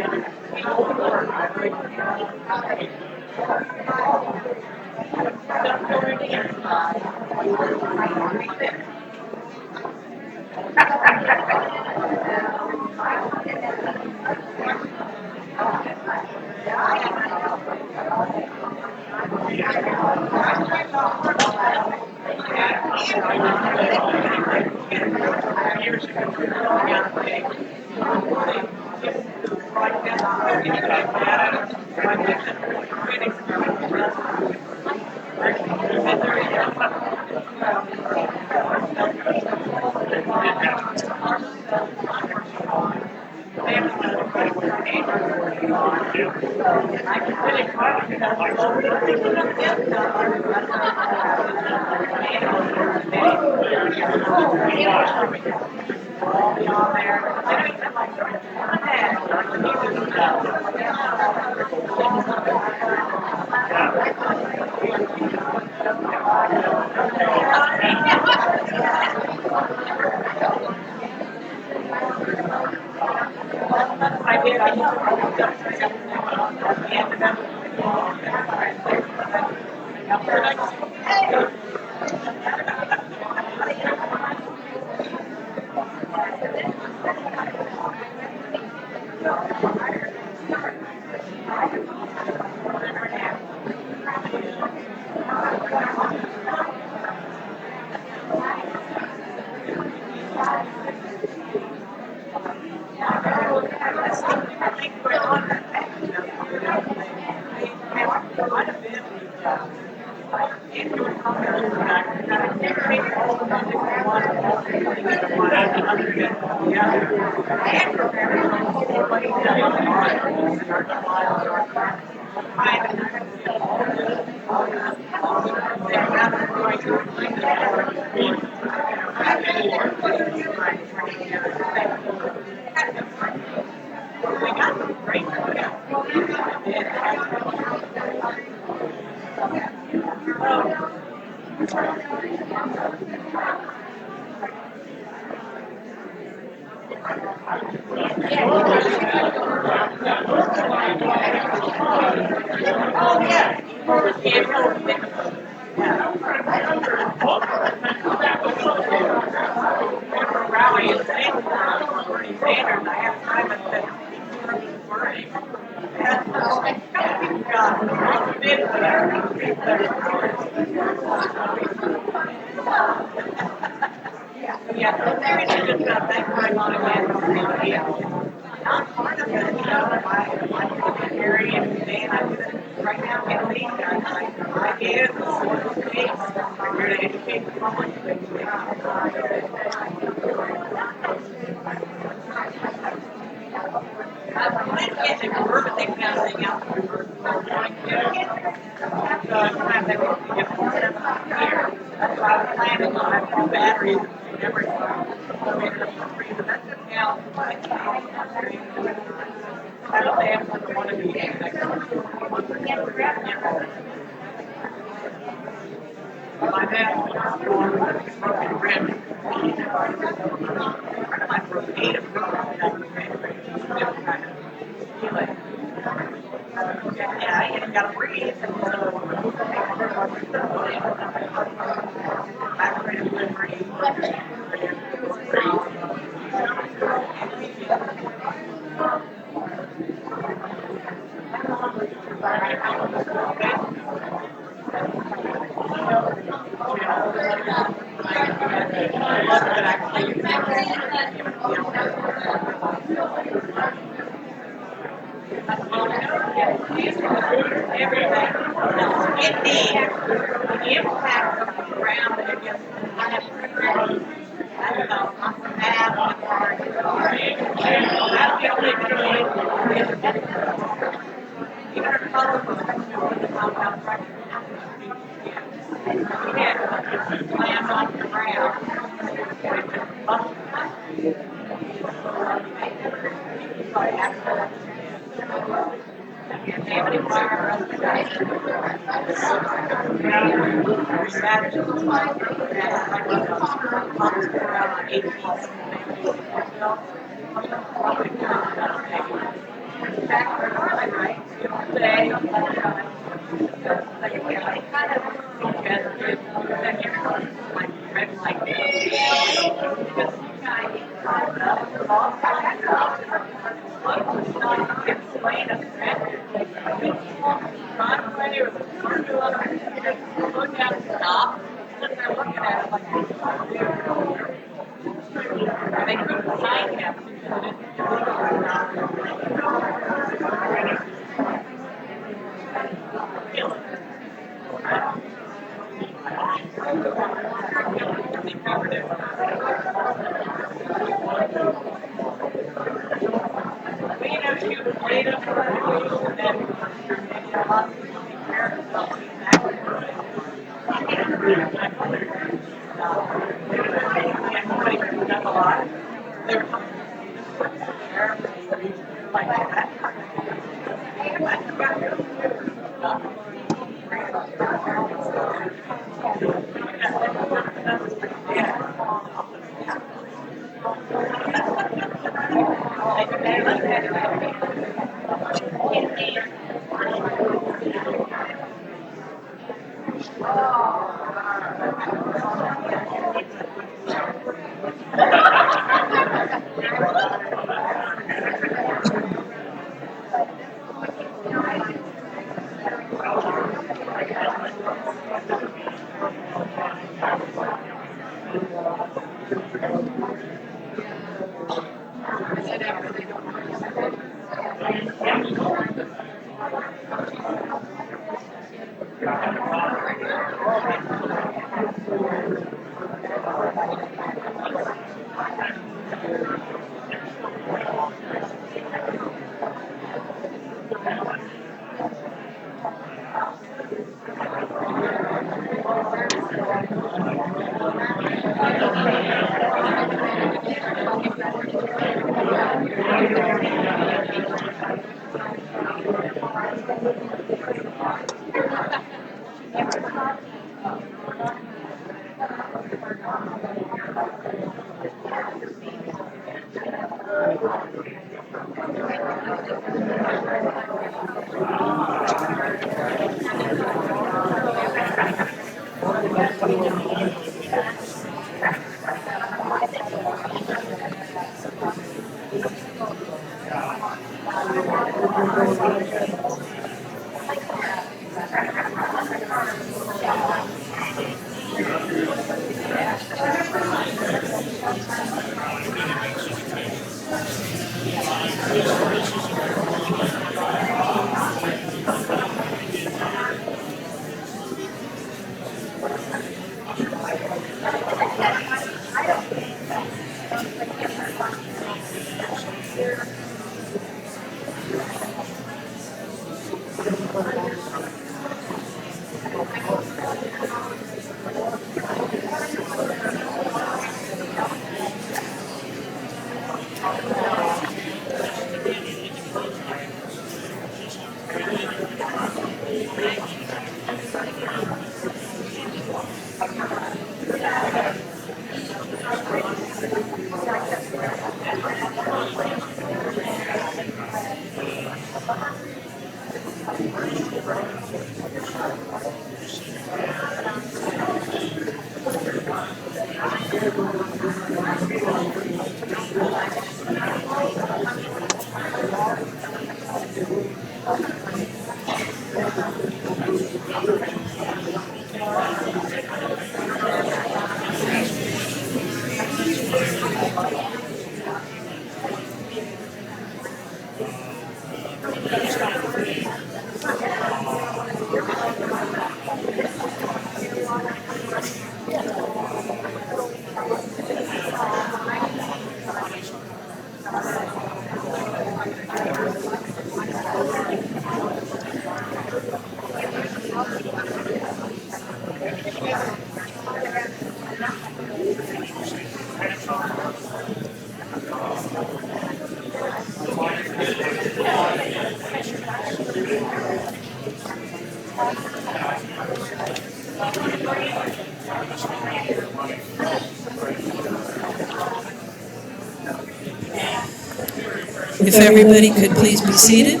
If everybody could please be seated.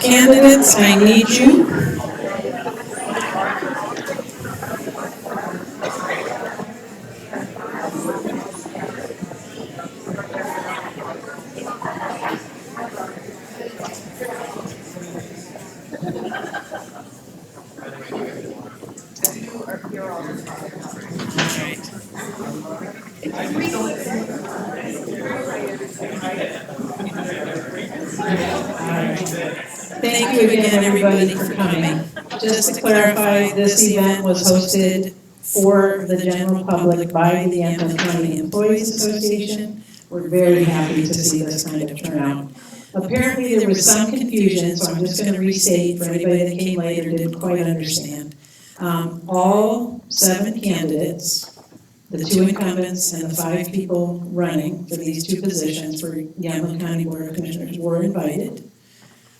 Candidates, I need you. Thank you again, everybody, for coming. Just to clarify, this event was hosted for the general public by the Yamhill County Employees Association. We're very happy to see this kind of turnout. Apparently, there was some confusion, so I'm just going to restate for anybody that came late or didn't quite understand. All 7 candidates, the 2 incumbents and the 5 people running for these 2 positions for Yamhill County Board of Commissioners were invited.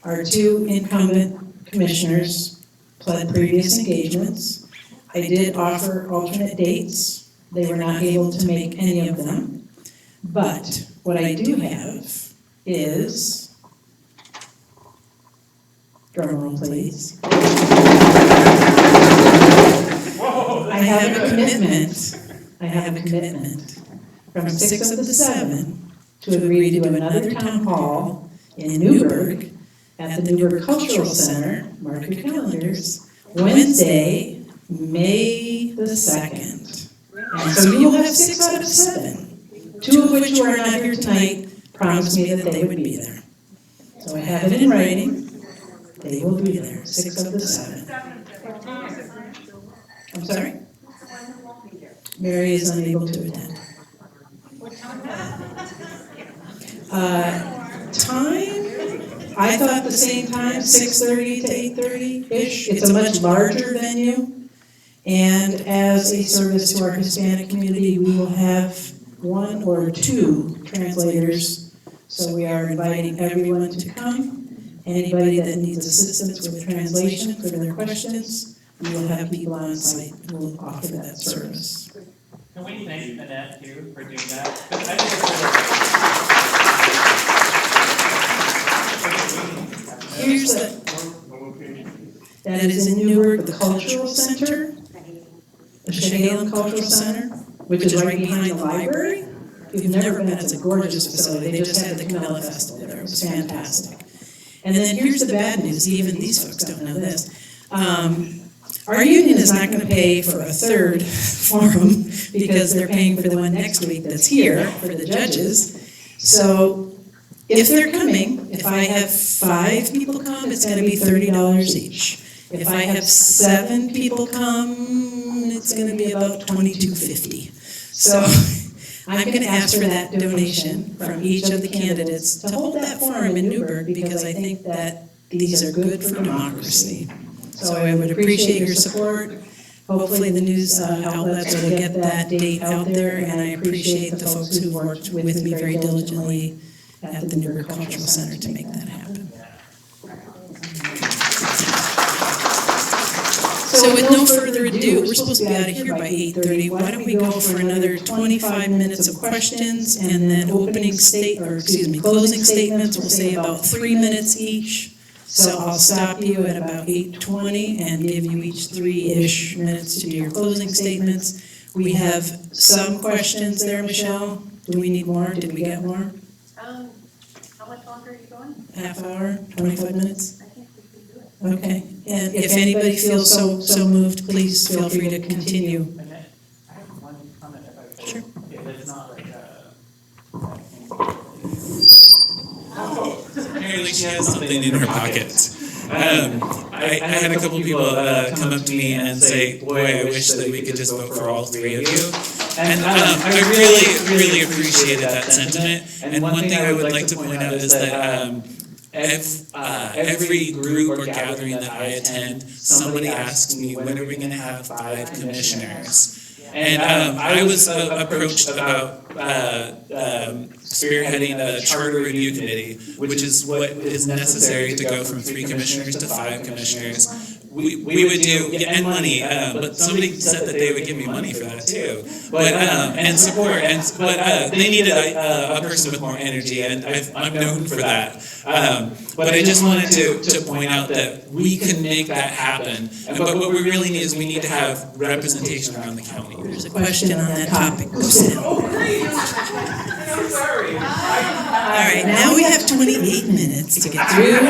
Our 2 incumbent commissioners pled previous engagements. I did offer alternate dates. They were not able to make any of them. But what I do have is, drum roll please. I have a commitment from 6 of the 7 to agree to do another town hall in Newburgh at the Newburgh Cultural Center, mark your calendars, Wednesday, May the 2nd. And so you'll have 6 out of 7, 2 of which who are not here tonight promised me that they would be there. So I have it in writing, they will be there, 6 of the 7. I'm sorry? Mary is unable to attend. Time? I thought the same time, 6:30 to 8:30-ish. It's a much larger venue. And as a service to our Hispanic community, we will have 1 or 2 translators. So we are inviting everyone to come. Anybody that needs assistance with translation for their questions, we will have people on site who will offer that service. Can we thank Annette too for doing that? Here's that is in Newark, the Cultural Center, the Yamhill Cultural Center, which is right behind the library. If you've never been, it's a gorgeous facility. They just had the Camilla Festival there. It was fantastic. And then here's the bad news. Even these folks don't know this. Our union is not going to pay for a 3rd forum because they're paying for the one next week that's here for the judges. So if they're coming, if I have 5 people come, it's going to be $30 each. If I have 7 people come, it's going to be about $22.50. So I'm going to ask for that donation from each of the candidates to hold that forum in Newburgh because I think that these are good for democracy. So I would appreciate your support. Hopefully the news outlets will get that date out there, and I appreciate the folks who worked with me very diligently at the Newburgh Cultural Center to make that happen. So with no further ado, we're supposed to be out of here by 8:30. Why don't we go for another 25 minutes of questions and then closing statements. We'll say about 3 minutes each. So I'll stop you at about 8:20 and give you each 3-ish minutes to do your closing statements. We have some questions there, Michelle. Do we need more? Did we get more? How much longer are you going? Half hour, 25 minutes? I think we can do it. Okay. And if anybody feels so moved, please feel free to continue. I have one comment if I could. Sure. Yeah, it's not like apparently she has something in her pocket. I had a couple people come up to me and say, boy, I wish that we could just vote for all 3 of you. And I really appreciated that sentiment. And one thing I would like to point out is that every group or gathering that I attend, somebody asks me, when are we going to have 5 commissioners? And I was approached about spearheading a charter review committee, which is what is necessary to go from 3 commissioners to 5 commissioners. We would do, and money, but somebody said that they would give me money for that too. But, and support, but they needed a person with more energy, and I'm known for that. But I just wanted to point out that we can make that happen. But what we really need is we need to have representation around the county. There's a question on that topic. Go sit down. I'm sorry. All right, now we have 28 minutes to get through.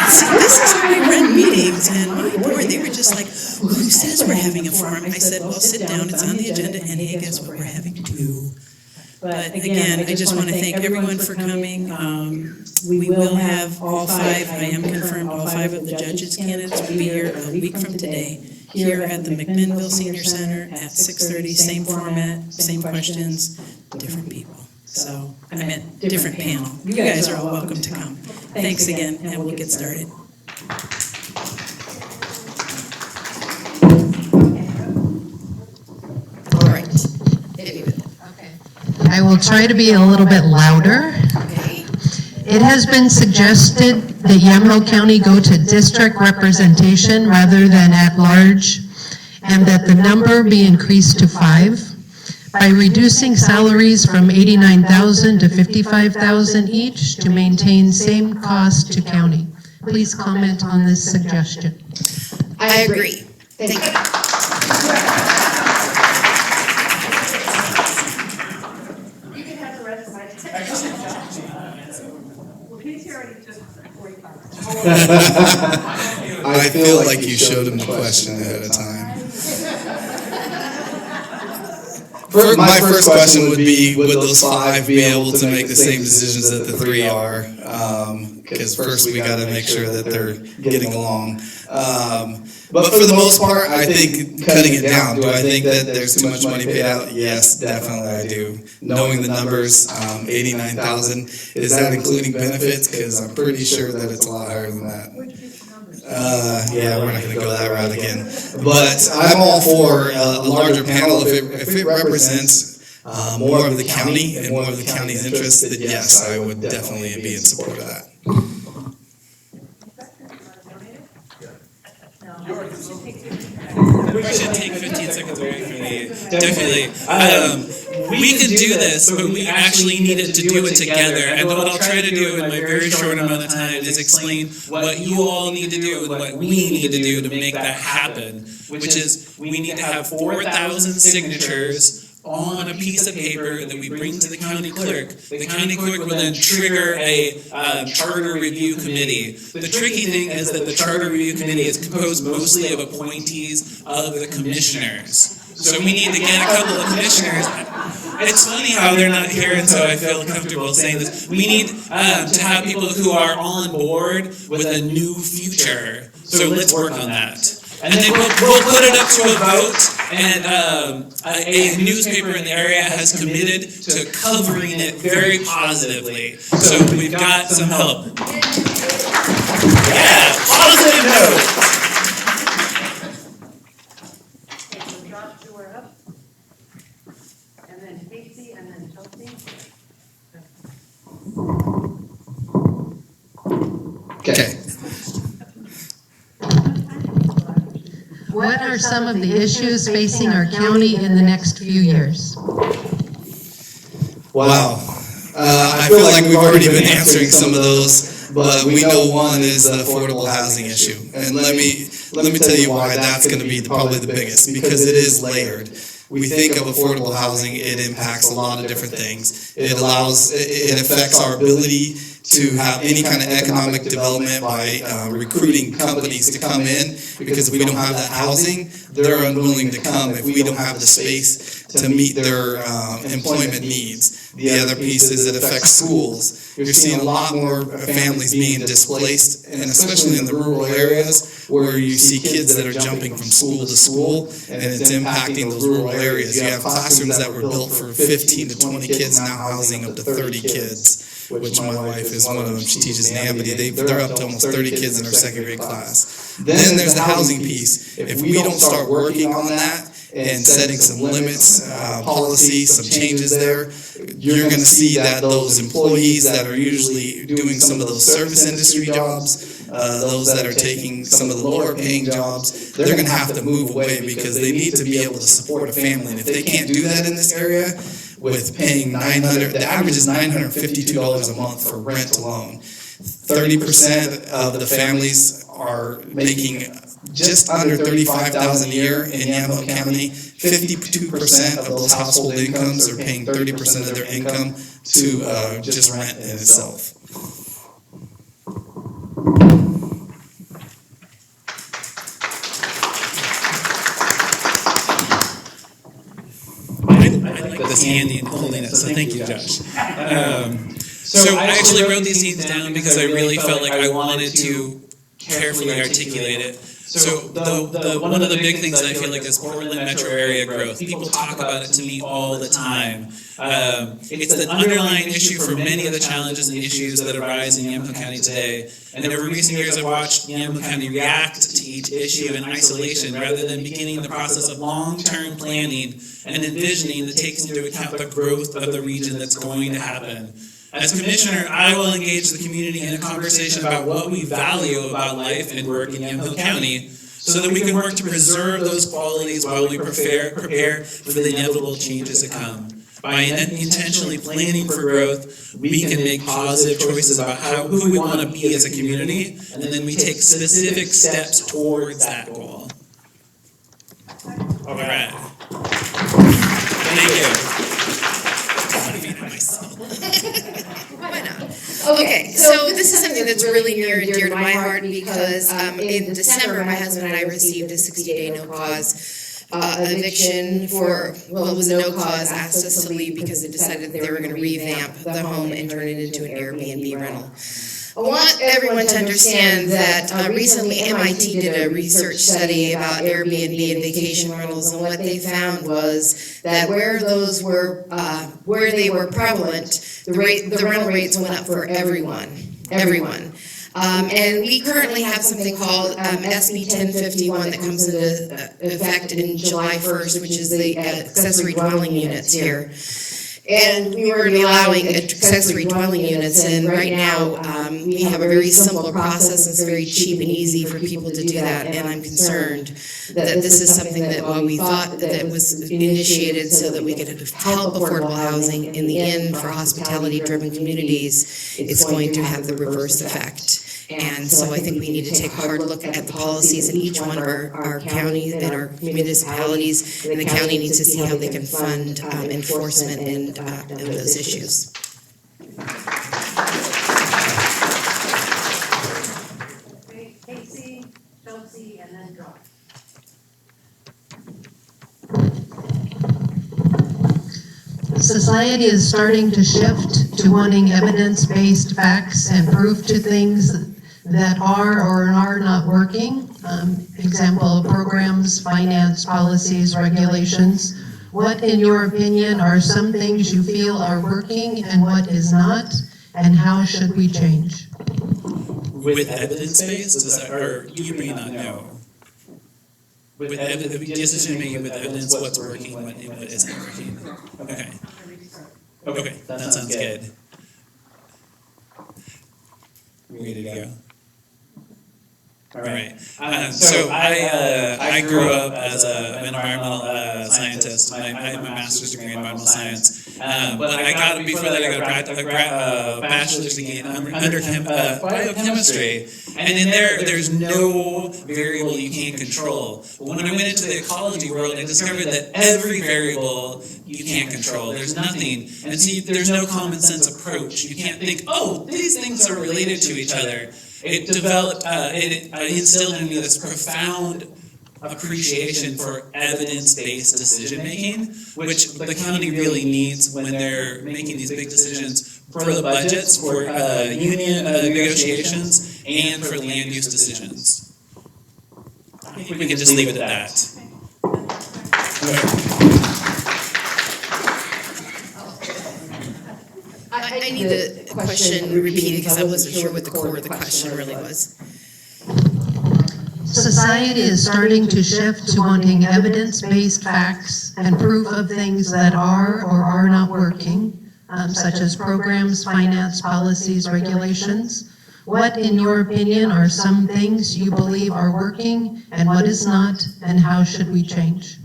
See, this is how we run meetings, and my board, they were just like, well, who says we're having a forum? I said, well, sit down, it's on the agenda, and hey, guess what, we're having 2. But again, I just want to thank everyone for coming. We will have all 5, I am confirmed, all 5 of the judges' candidates will be here a week from today, here at the McMinnville Senior Center at 6:30, same format, same questions, different people. So, I meant different panel. You guys are all welcome to come. Thanks again, and we'll get started. All right. Hit me with it. I will try to be a little bit louder. Okay. It has been suggested that Yamhill County go to district representation rather than at large, and that the number be increased to 5 by reducing salaries from $89,000 to $55,000 each to maintain same cost to county. Please comment on this suggestion. I agree. Thank you. You can have the rest of my Well, he's already just 45. I feel like you showed him the question ahead of time. My first question would be, would those 5 be able to make the same decisions that the 3 are? Because first we got to make sure that they're getting along. But for the most part, I think cutting it down. Do I think that there's too much money paid out? Yes, definitely I do. Knowing the numbers, $89,000, is that including benefits? Because I'm pretty sure that it's a lot higher than that. Yeah, we're not going to go that route again. But I'm all for a larger panel. If it represents more of the county and more of the county's interests, then yes, I would definitely be in support of that. We should take 15 seconds away from me. Definitely. We could do this, but we actually needed to do it together. And what I'll try to do in my very short amount of time is explain what you all need to do and what we need to do to make that happen, which is we need to have 4,000 signatures on a piece of paper that we bring to the county clerk. The county clerk will then trigger a charter review committee. The tricky thing is that the charter review committee is composed mostly of appointees of the commissioners. So we need to get a couple of commissioners. It's funny how they're not here, and so I feel comfortable saying this. We need to have people who are on board with a new future. So let's work on that. And then we'll put it up to a vote, and a newspaper in the area has committed to covering it very positively. So we've got some help. Yeah, positive note. Okay, so Josh, you are up. And then Casey, and then Chelsea. Okay. What are some of the issues facing our county in the next few years? Wow. I feel like we've already been answering some of those, but we know one is the affordable housing issue. And let me tell you why that's going to be probably the biggest, because it is layered. We think of affordable housing, it impacts a lot of different things. It affects our ability to have any kind of economic development by recruiting companies to come in, because if we don't have that housing, they're unwilling to come if we don't have the space to meet their employment needs. The other piece is it affects schools. You're seeing a lot more families being displaced, and especially in the rural areas where you see kids that are jumping from school to school, and it's impacting those rural areas. You have classrooms that were built for 15 to 20 kids now housing up to 30 kids, which my wife is one of them. She teaches in Amity. They're up to almost 30 kids in their second grade class. Then there's the housing piece. If we don't start working on that and setting some limits, policy, some changes there, you're going to see that those employees that are usually doing some of those service industry jobs, those that are taking some of the lower paying jobs, they're going to have to move away because they need to be able to support a family. And if they can't do that in this area, with paying the average is $952 a month for rent alone. 30% of the families are making just under $35,000 a year in Yamhill County. 52% of those household incomes are paying 30% of their income to just rent in itself. I like this handy and holiness, so thank you, Josh. So I actually wrote these things down because I really felt like I wanted to carefully articulate it. So one of the big things that I feel like is Portland metro area growth. People talk about it to me all the time. It's the underlying issue for many of the challenges and issues that arise in Yamhill County today. And over recent years, I've watched Yamhill County react to each issue in isolation rather than beginning the process of long-term planning and envisioning that takes into account the growth of the region that's going to happen. As Commissioner, I will engage the community in a conversation about what we value about life and work in Yamhill County so that we can work to preserve those qualities while we prepare for the inevitable changes to come. By intentionally planning for growth, we can make positive choices about who we want to be as a community, and then we take specific steps towards that goal. All right. Thank you. Why not? Okay, so this is something that's really near and dear to my heart because in December, my husband and I received a 60-day no-cause eviction for, well, it was a no-cause, asked us to leave because they decided they were going to revamp the home and turn it into an Airbnb rental. I want everyone to understand that recently MIT did a research study about Airbnb and vacation rentals, and what they found was that where they were prevalent, the rental rates went up for everyone. And we currently have something called SB 1051 that comes into effect in July 1st, which is the accessory dwelling units here. And we were allowing accessory dwelling units, and right now we have a very simple process. It's very cheap and easy for people to do that, and I'm concerned that this is something that while we thought that was initiated so that we could help affordable housing, in the end for hospitality-driven communities, it's going to have the reverse effect. And so I think we need to take a hard look at the policies in each one of our counties and our municipalities, and the county needs to see how they can fund enforcement and those issues. Casey, Chelsea, and then John. Society is starting to shift to wanting evidence-based facts and proof to things that are or are not working. Example, programs, finance, policies, regulations. What, in your opinion, are some things you feel are working and what is not, and how should we change? With evidence-based, or you may not know. With decision-making with evidence, what's working and what isn't working. Okay, that sounds good. Ready to go? All right. So I grew up as an environmental scientist. I have a master's degree in environmental science. But before that, I got a bachelor's degree in biochemistry. And in there's no variable you can't control. But when I went into the ecology world, I discovered that every variable you can't control. There's nothing. And so there's no common sense approach. You can't think, oh, these things are related to each other. It developed, it instilled in me this profound appreciation for evidence-based decision-making, which the county really needs when they're making these big decisions for the budgets, for union negotiations, and for land use decisions. I think we can just leave it at that. I need the question repeated because I wasn't sure what the core of the question really was. Society is starting to shift to wanting evidence-based facts and proof of things that are or are not working, such as programs, finance, policies, regulations. What, in your opinion, are some things you believe are working and what is not, and how should we change?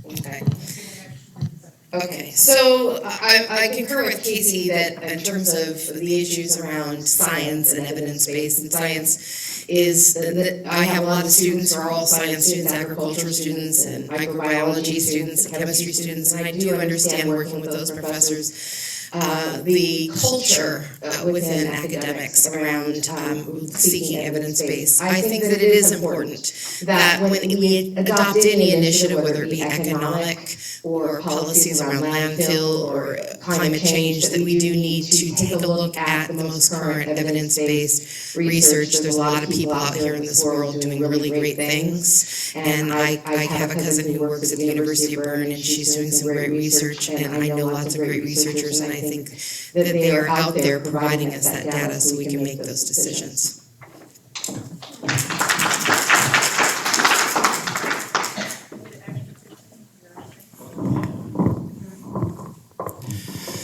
Okay, so I concur with Casey that in terms of the issues around science and evidence-based, and science is that I have a lot of students who are all science students, agriculture students, and microbiology students, and chemistry students, and I do understand working with those professors. The culture within academics around seeking evidence-based. I think that it is important that when we adopt any initiative, whether it be economic or policies around landfill or climate change, that we do need to take a look at the most current evidence-based research. There's a lot of people out here in this world doing really great things, and I have a cousin who works at the University of Bern, and she's doing some great research, and I know lots of great researchers, and I think that they are out there providing us that data so we can make those decisions.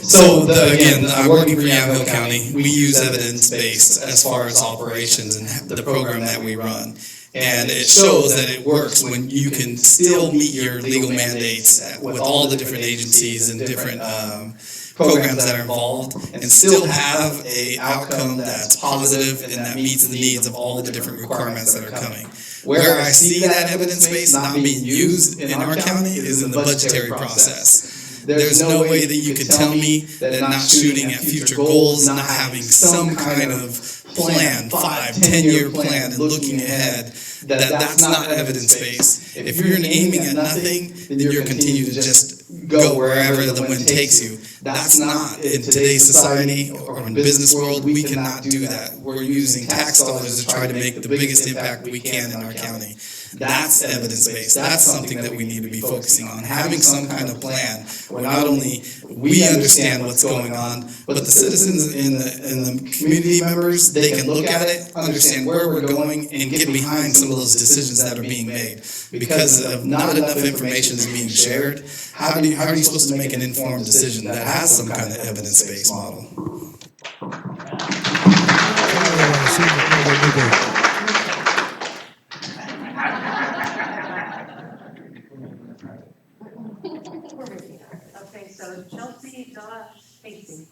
So again, working for Yamhill County, we use evidence-based as far as operations and the program that we run. And it shows that it works when you can still meet your legal mandates with all the different agencies and different programs that are involved and still have an outcome that's positive and that meets the needs of all the different requirements that are coming. Where I see that evidence base not being used in our county is in the budgetary process. There's no way that you could tell me that not shooting at future goals, not having some kind of plan, 5-10-year plan and looking ahead, that's not evidence-based. If you're aiming at nothing, then you're continuing to just go wherever the wind takes you. That's not, in today's society or in business world, we cannot do that. We're using tax dollars to try to make the biggest impact we can in our county. That's evidence-based. That's something that we need to be focusing on. Having some kind of plan where not only we understand what's going on, but the citizens and the community members, they can look at it, understand where we're going, and get behind some of those decisions that are being made. Because of not enough information is being shared, how are you supposed to make an informed decision that has some kind of evidence-based model? Okay, so Chelsea, Donna, Casey.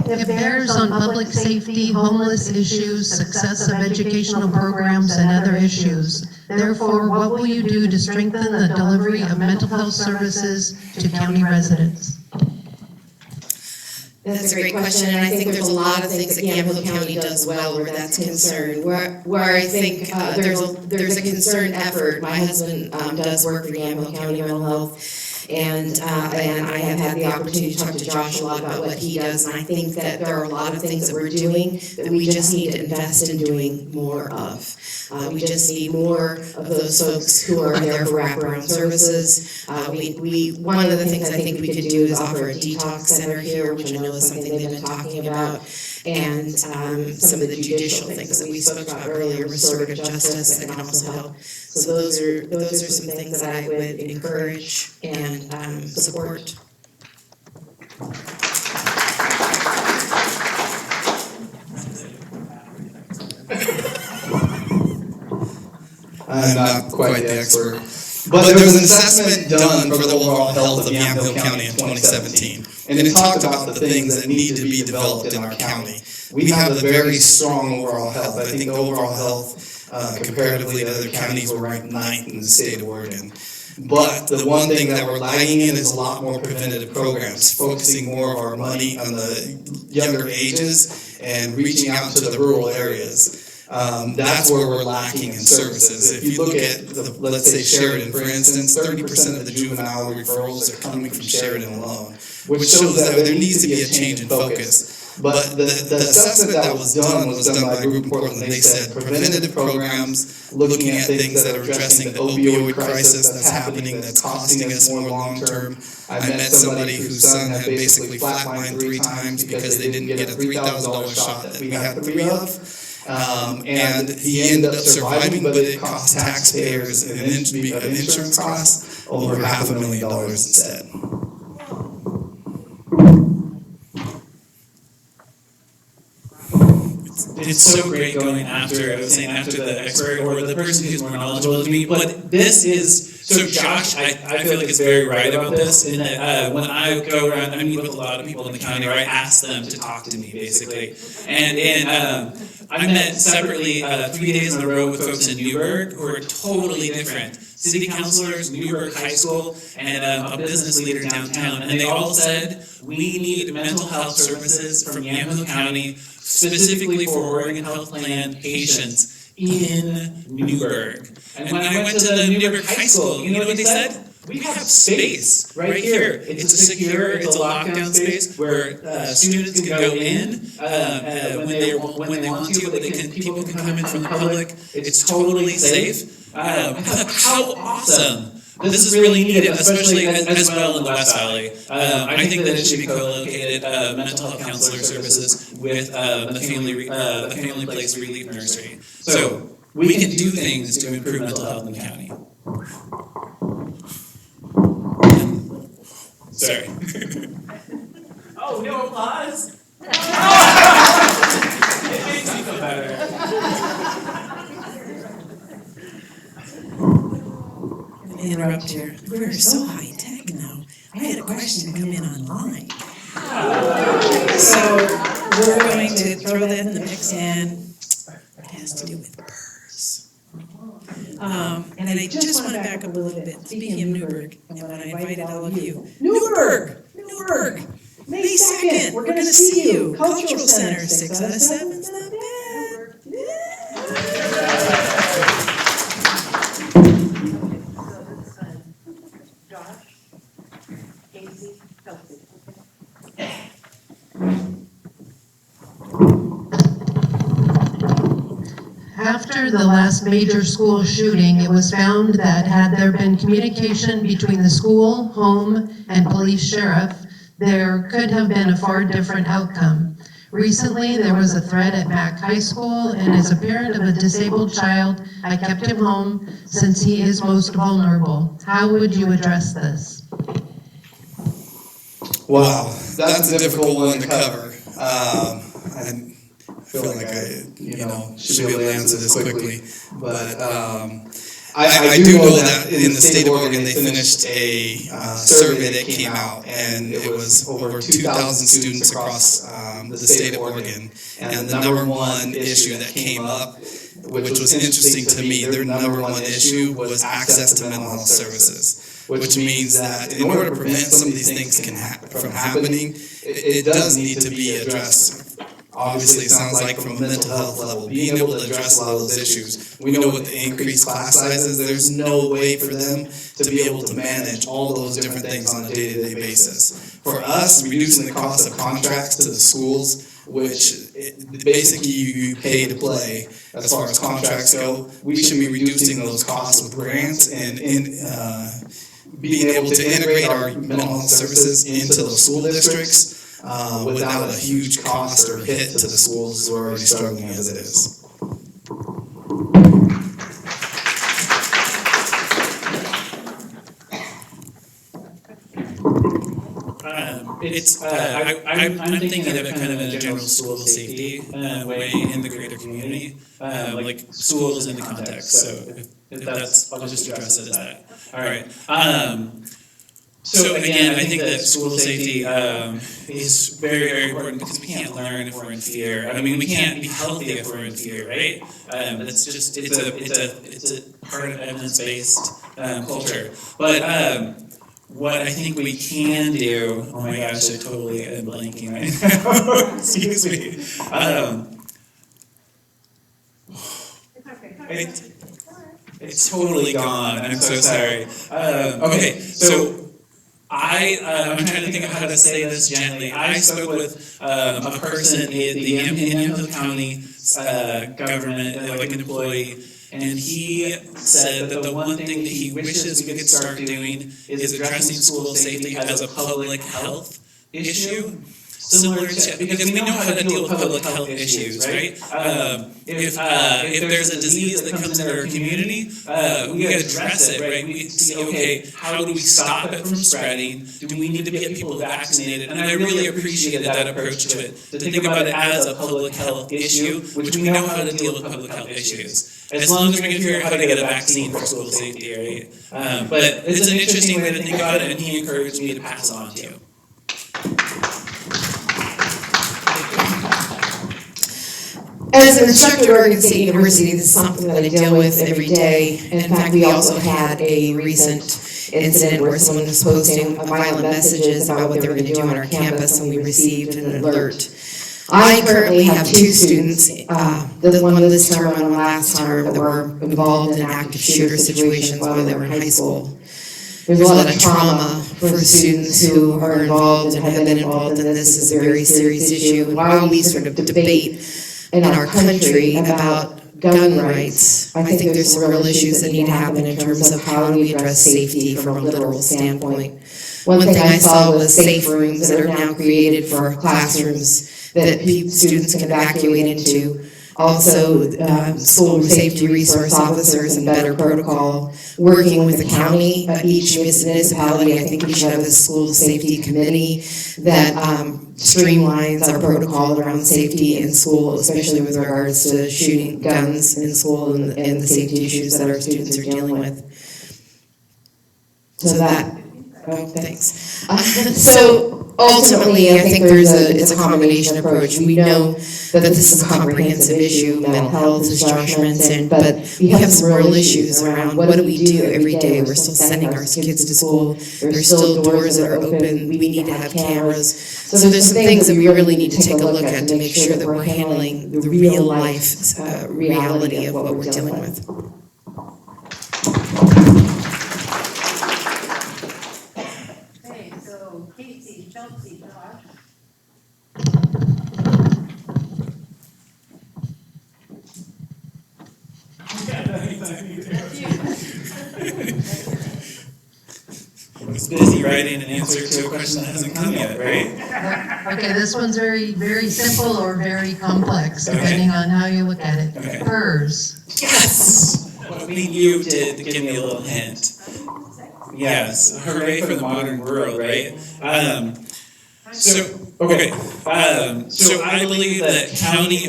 It bears on public safety, homeless issues, success of educational programs, and other issues. Therefore, what will you do to strengthen the delivery of mental health services to county residents? That's a great question, and I think there's a lot of things that Yamhill County does well where that's concerned. Where I think there's a concerted effort. My husband does work for Yamhill County Mental Health. And I have had the opportunity to talk to Josh a lot about what he does, and I think that there are a lot of things that we're doing that we just need to invest in doing more of. We just need more of those folks who are there for wraparound services. One of the things I think we could do is offer a detox center here, which I know is something they've been talking about, and some of the judicial things that we spoke about earlier, restorative justice, that can also help. So those are some things that I would encourage and support. I'm not quite the expert. But there was an assessment done for the overall health of Yamhill County in 2017. And it talked about the things that need to be developed in our county. We have a very strong overall health. I think the overall health, comparatively to other counties, we're ranked 9th in the state of Oregon. But the one thing that we're lagging in is a lot more preventative programs, focusing more of our money on the younger ages and reaching out to the rural areas. That's where we're lacking in services. If you look at, let's say Sheridan, for instance, 30% of the juvenile referrals are coming from Sheridan alone, which shows that there needs to be a change in focus. But the assessment that was done by a group in Portland. They said preventative programs, looking at things that are addressing the opioid crisis that's happening, that's costing us more long-term. I met somebody whose son had basically flatlined 3 times because they didn't get a $3,000 shot that we had 3 of. And he ended up surviving, but it cost taxpayers an insurance cost over $500,000 instead. It's so great going after, I was saying, after the expert or the person who's more knowledgeable than me, but this is, so Josh, I feel like is very right about this, in that when I go around, I meet with a lot of people in the county, or I ask them to talk to me, basically. And I met separately 3 days in a row with folks in Newburgh who are totally different. City councilors, Newburgh High School, and a business leader downtown, and they all said, we need mental health services from Yamhill County, specifically for Oregon Health Plan patients in Newburgh. And when I went to the Newburgh High School, you know what they said? We have space right here. It's a secure, it's a lockdown space where students can go in when they want to, but people can come in from the public. It's totally safe. How awesome! This is really needed, especially as well in the West Valley. I think that it should be co-located, mental health counselor services with the Family Place Relief Nursery. So we can do things to improve mental health in the county. Sorry. Oh, no applause? It makes me feel better. Interrupt here. We're so high tech now. I had a question come in online. So we're going to throw that in the mix, and it has to do with PERS. And I just want to back up a little bit. Speaking of Newburgh, and when I invited all of you, Newburgh, May 2nd, we're going to see you. Cultural Center, 6 out of 7 is not bad. Yeah. After the last major school shooting, it was found that had there been communication between the school, home, and police sheriff, there could have been a far different outcome. Recently, there was a threat at Mac High School, and as a parent of a disabled child, I kept him home since he is most vulnerable. How would you address this? Wow, that's a difficult one to cover. I feel like I should be able to answer this quickly, but I do know that in the state of Oregon they finished a survey that came out, and it was over 2,000 students across the state of Oregon, and the number one issue that came up, which was interesting to me, their number one issue was access to mental health services, which means that in order to prevent some of these things from happening, it does need to be addressed. Obviously, it sounds like from a mental health level, being able to address a lot of those issues. We know with the increased class sizes, there's no way for them to be able to manage all those different things on a day-to-day basis. For us, reducing the cost of contracts to the schools, which basically you pay to play as far as contracts go, we should be reducing those costs with grants and being able to integrate our mental health services into those school districts. Without a huge cost or hit to the schools who are already struggling as it is. it's, I'm thinking of it kind of in a general school safety way in the greater community, like schools in the context, so if that's, I'll just address it as that. All right. So again, I think that school safety is very, very important because we can't learn if we're in fear. I mean, we can't be healthy if we're in fear, right? It's just, it's a part of evidence-based culture. But what I think we can do, oh my gosh, I totally am blanking right now. Excuse me. It's totally gone. I'm so sorry. Okay, so I'm trying to think of how to say this gently. I spoke with a person in the Yamhill County government, like an employee, and he said that the one thing that he wishes we could start doing is addressing school safety as a public health issue. Similar to, because we know how to deal with public health issues, right? If there's a disease that comes into our community, we gotta address it, right? We see, okay, how do we stop it from spreading? Do we need to get people vaccinated? And I really appreciated that approach to it, to think about it as a public health issue, which we know how to deal with public health issues. As long as we can figure out how to get a vaccine for school safety, right? But it's an interesting way to think about it, and he encouraged me to pass on to you. As an instructor at Oregon State University, this is something that I deal with every day. In fact, we also had a recent incident where someone was posting violent messages about what they were going to do on our campus, and we received an alert. I currently have 2 students, the one this term and one last term, that were involved in active shooter situations while they were in high school. There's a lot of trauma for the students who are involved and have been involved, and this is a very serious issue. And while we sort of debate in our country about gun rights, I think there's some real issues that need to happen in terms of how do we address safety from a literal standpoint. One thing I saw was safe rooms that are now created for classrooms that students can evacuate into. Also, school safety resource officers and better protocol, working with the county, each municipality. I think we should have a school safety committee that streamlines our protocol around safety in school, especially with regards to shooting guns in school and the safety issues that our students are dealing with. So that, thanks. So ultimately, I think it's a combination approach. We know that this is a comprehensive issue. Mental health, as Josh mentioned, but we have some real issues around what do we do every day. We're still sending our kids to school. There's still doors that are open. We need to have cameras. So there's some things that we really need to take a look at to make sure that we're handling the real life reality of what we're dealing with. Okay, so Casey, Chelsea, Josh. I was busy writing an answer to a question that hasn't come yet, right? Okay, this one's very, very simple or very complex, depending on how you look at it. Okay. PERS. Yes! I think you did give me a little hint. Yes, hooray for the modern world, right? So I believe that county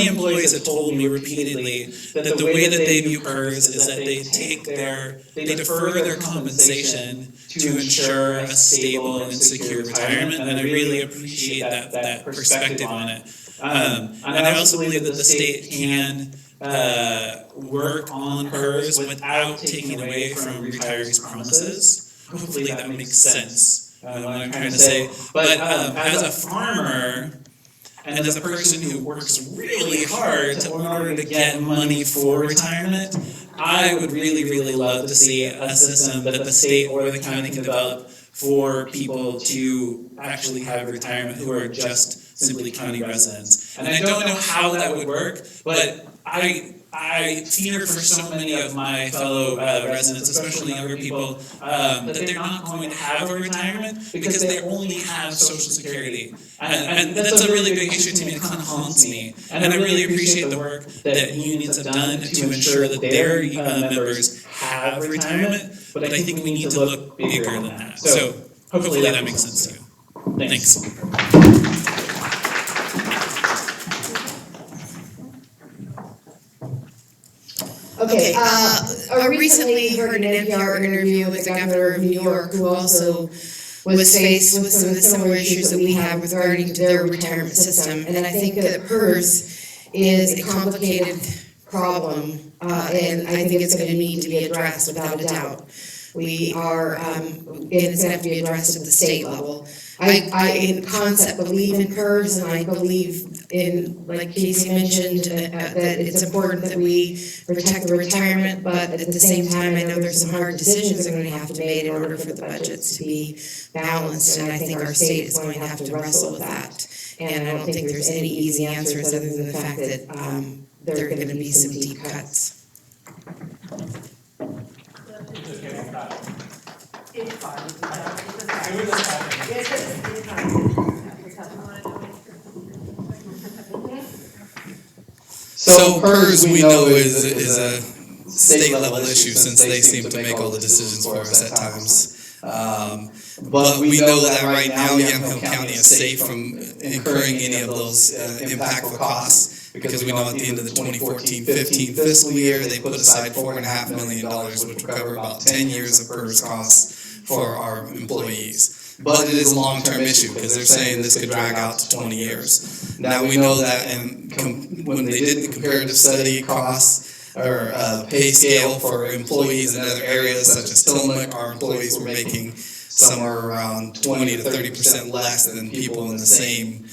employees have told me repeatedly that the way that they view PERS is that they defer their compensation to ensure a stable and secure retirement, and I really appreciate that perspective on it. And I also believe that the state can work on PERS without taking away from retirees' promises. Hopefully that makes sense. What I'm trying to say, but as a farmer and as a person who works really hard in order to get money for retirement, I would really, really love to see a system that the state or the county can develop for people to actually have retirement who are just simply county residents. And I don't know how that would work, but I fear for so many of my fellow residents, especially younger people, that they're not going to have a retirement because they only have Social Security. And that's a really big issue to me. It kind of haunts me. And I really appreciate the work that unions have done to ensure that their members have retirement, but I think we need to look bigger than that. So hopefully that makes sense to you. Thanks. Okay, I recently heard an NPR interview with the governor of New York, who also was faced with some of the similar issues that we have regarding to their retirement system. And I think that hers is a complicated problem, and I think it's going to need to be addressed without a doubt. We are, and it's going to have to be addressed at the state level. I in concept believe in PERS, and I believe in, like Casey mentioned, that it's important that we protect the retirement, but at the same time, I know there's some hard decisions that are going to have to be made in order for the budgets to be balanced, and I think our state is going to have to wrestle with that. And I don't think there's any easy answers other than the fact that there are going to be some deep cuts. So PERS, we know, is a state level issue since they seem to make all the decisions for us at times. But we know that right now Yamhill County is safe from incurring any of those impactful costs, because we know at the end of the 2014-15 fiscal year, they put aside $4.5 million, which will cover about 10 years of PERS costs for our employees. But it is a long-term issue, because they're saying this could drag out to 20 years. Now, we know that when they did the comparative study costs or pay scale for employees in other areas such as Tillamook, our employees were making somewhere around 20 to 30% less than people in the same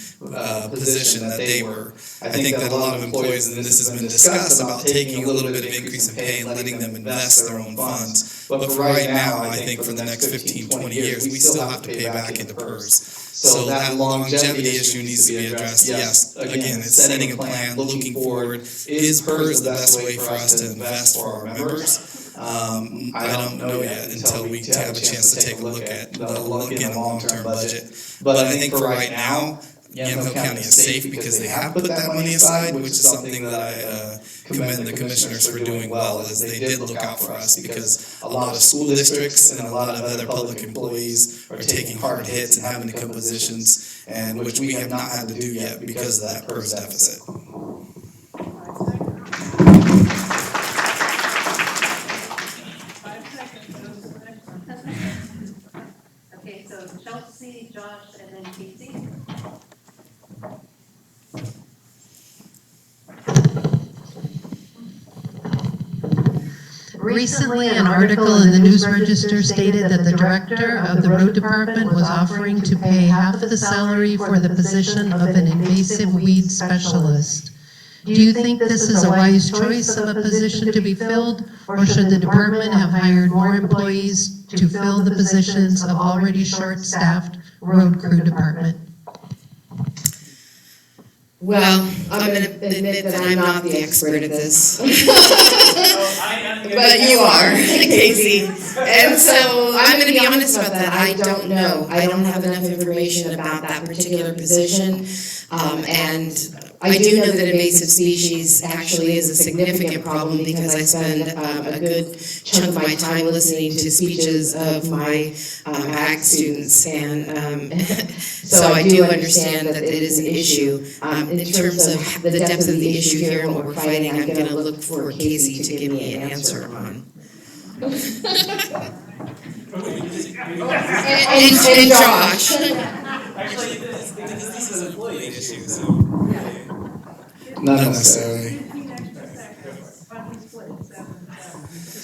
position that they were. I think that a lot of employees, and this has been discussed, about taking a little bit of increase in pay and letting them invest their own funds. But for right now, I think for the next 15, 20 years, we still have to pay back into PERS. So that longevity issue needs to be addressed. Yes, again, it's setting a plan, looking forward. Is PERS the best way for us to invest for our members? I don't know yet until we have a chance to take a look at the long-term budget. But I think for right now, Yamhill County is safe because they have put that money aside, which is something that I commend the commissioners for doing well, as they did look out for us, because a lot of school districts and a lot of other public employees are taking hard hits and having to cut positions, and which we have not had to do yet because of that PERS deficit. Okay, so Chelsea, Josh, and then Casey. Recently, an article in the News Register stated that the director of the road department was offering to pay half of the salary for the position of an invasive weed specialist. Do you think this is a wise choice of a position to be filled, or should the department have hired more employees to fill the positions of already short-staffed road crew department? Well, I'm going to admit that I'm not the expert at this. But you are, Casey. And so I'm going to be honest about that. I don't know. I don't have enough information about that particular position. And I do know that invasive species actually is a significant problem, because I spend a good chunk of my time listening to speeches of my ag students, and so I do understand that it is an issue. In terms of the depth of the issue here and what we're fighting, I'm going to look for Casey to give me an answer on. And Josh. Actually, this is an employee issue, so. Not necessarily.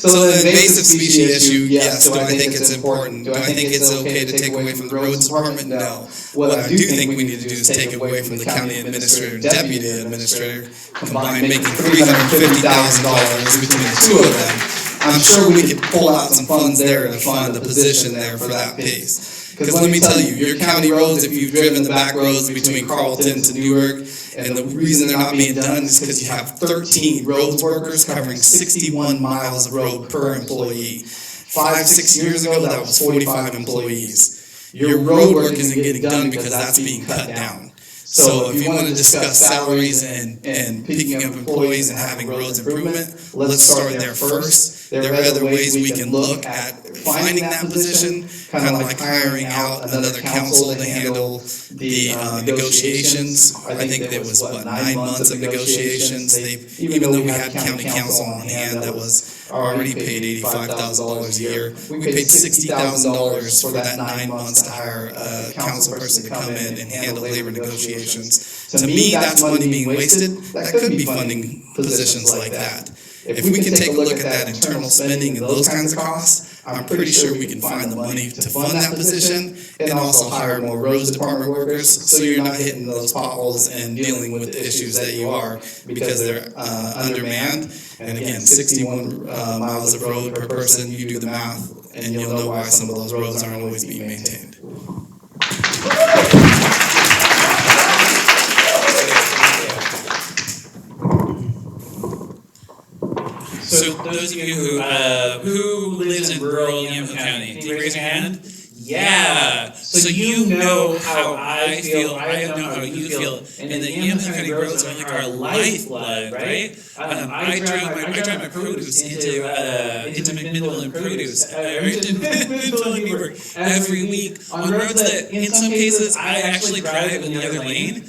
So the invasive species issue, yes. Do I think it's important? Do I think it's okay to take away from the roads department? No. What I do think we need to do is take it away from the county administrator and deputy administrator, combined making $350,000 between the two of them. I'm sure we could pull out some funds there to fund the position there for that piece. Because let me tell you, your county roads, if you've driven the back roads between Carlton to Newark, and the reason they're not being done is because you have 13 roads workers covering 61 miles of road per employee. 5-6 years ago, that was 45 employees. Your road work isn't getting done because that's being cut down. So if you want to discuss salaries and picking up employees and having roads improvement, let's start there first. There are other ways we can look at finding that position, kind of like hiring out another council to handle the negotiations. I think there was, 9 months of negotiations. Even though we had county council on hand that was already paid $85,000 a year, we paid $60,000 for that 9 months to hire a council person to come in and handle labor negotiations. To me, that's money being wasted. That could be funding positions like that. If we can take a look at that internal spending and those kinds of costs, I'm pretty sure we can find the money to fund that position and also hire more roads department workers so you're not hitting those potholes and dealing with the issues that you are because they're undermanned. And again, 61 miles of road per person, you do the math and you'll know why some of those roads aren't always being maintained. So those of you who lives in rural Yamhill County, can you raise your hand? Yeah. So you know how I feel. I know how you feel. And the Yamhill County roads are like our lifeblood, right? I drive my produce into McMinnville and produce every week on roads that in some cases I actually drive in the other lane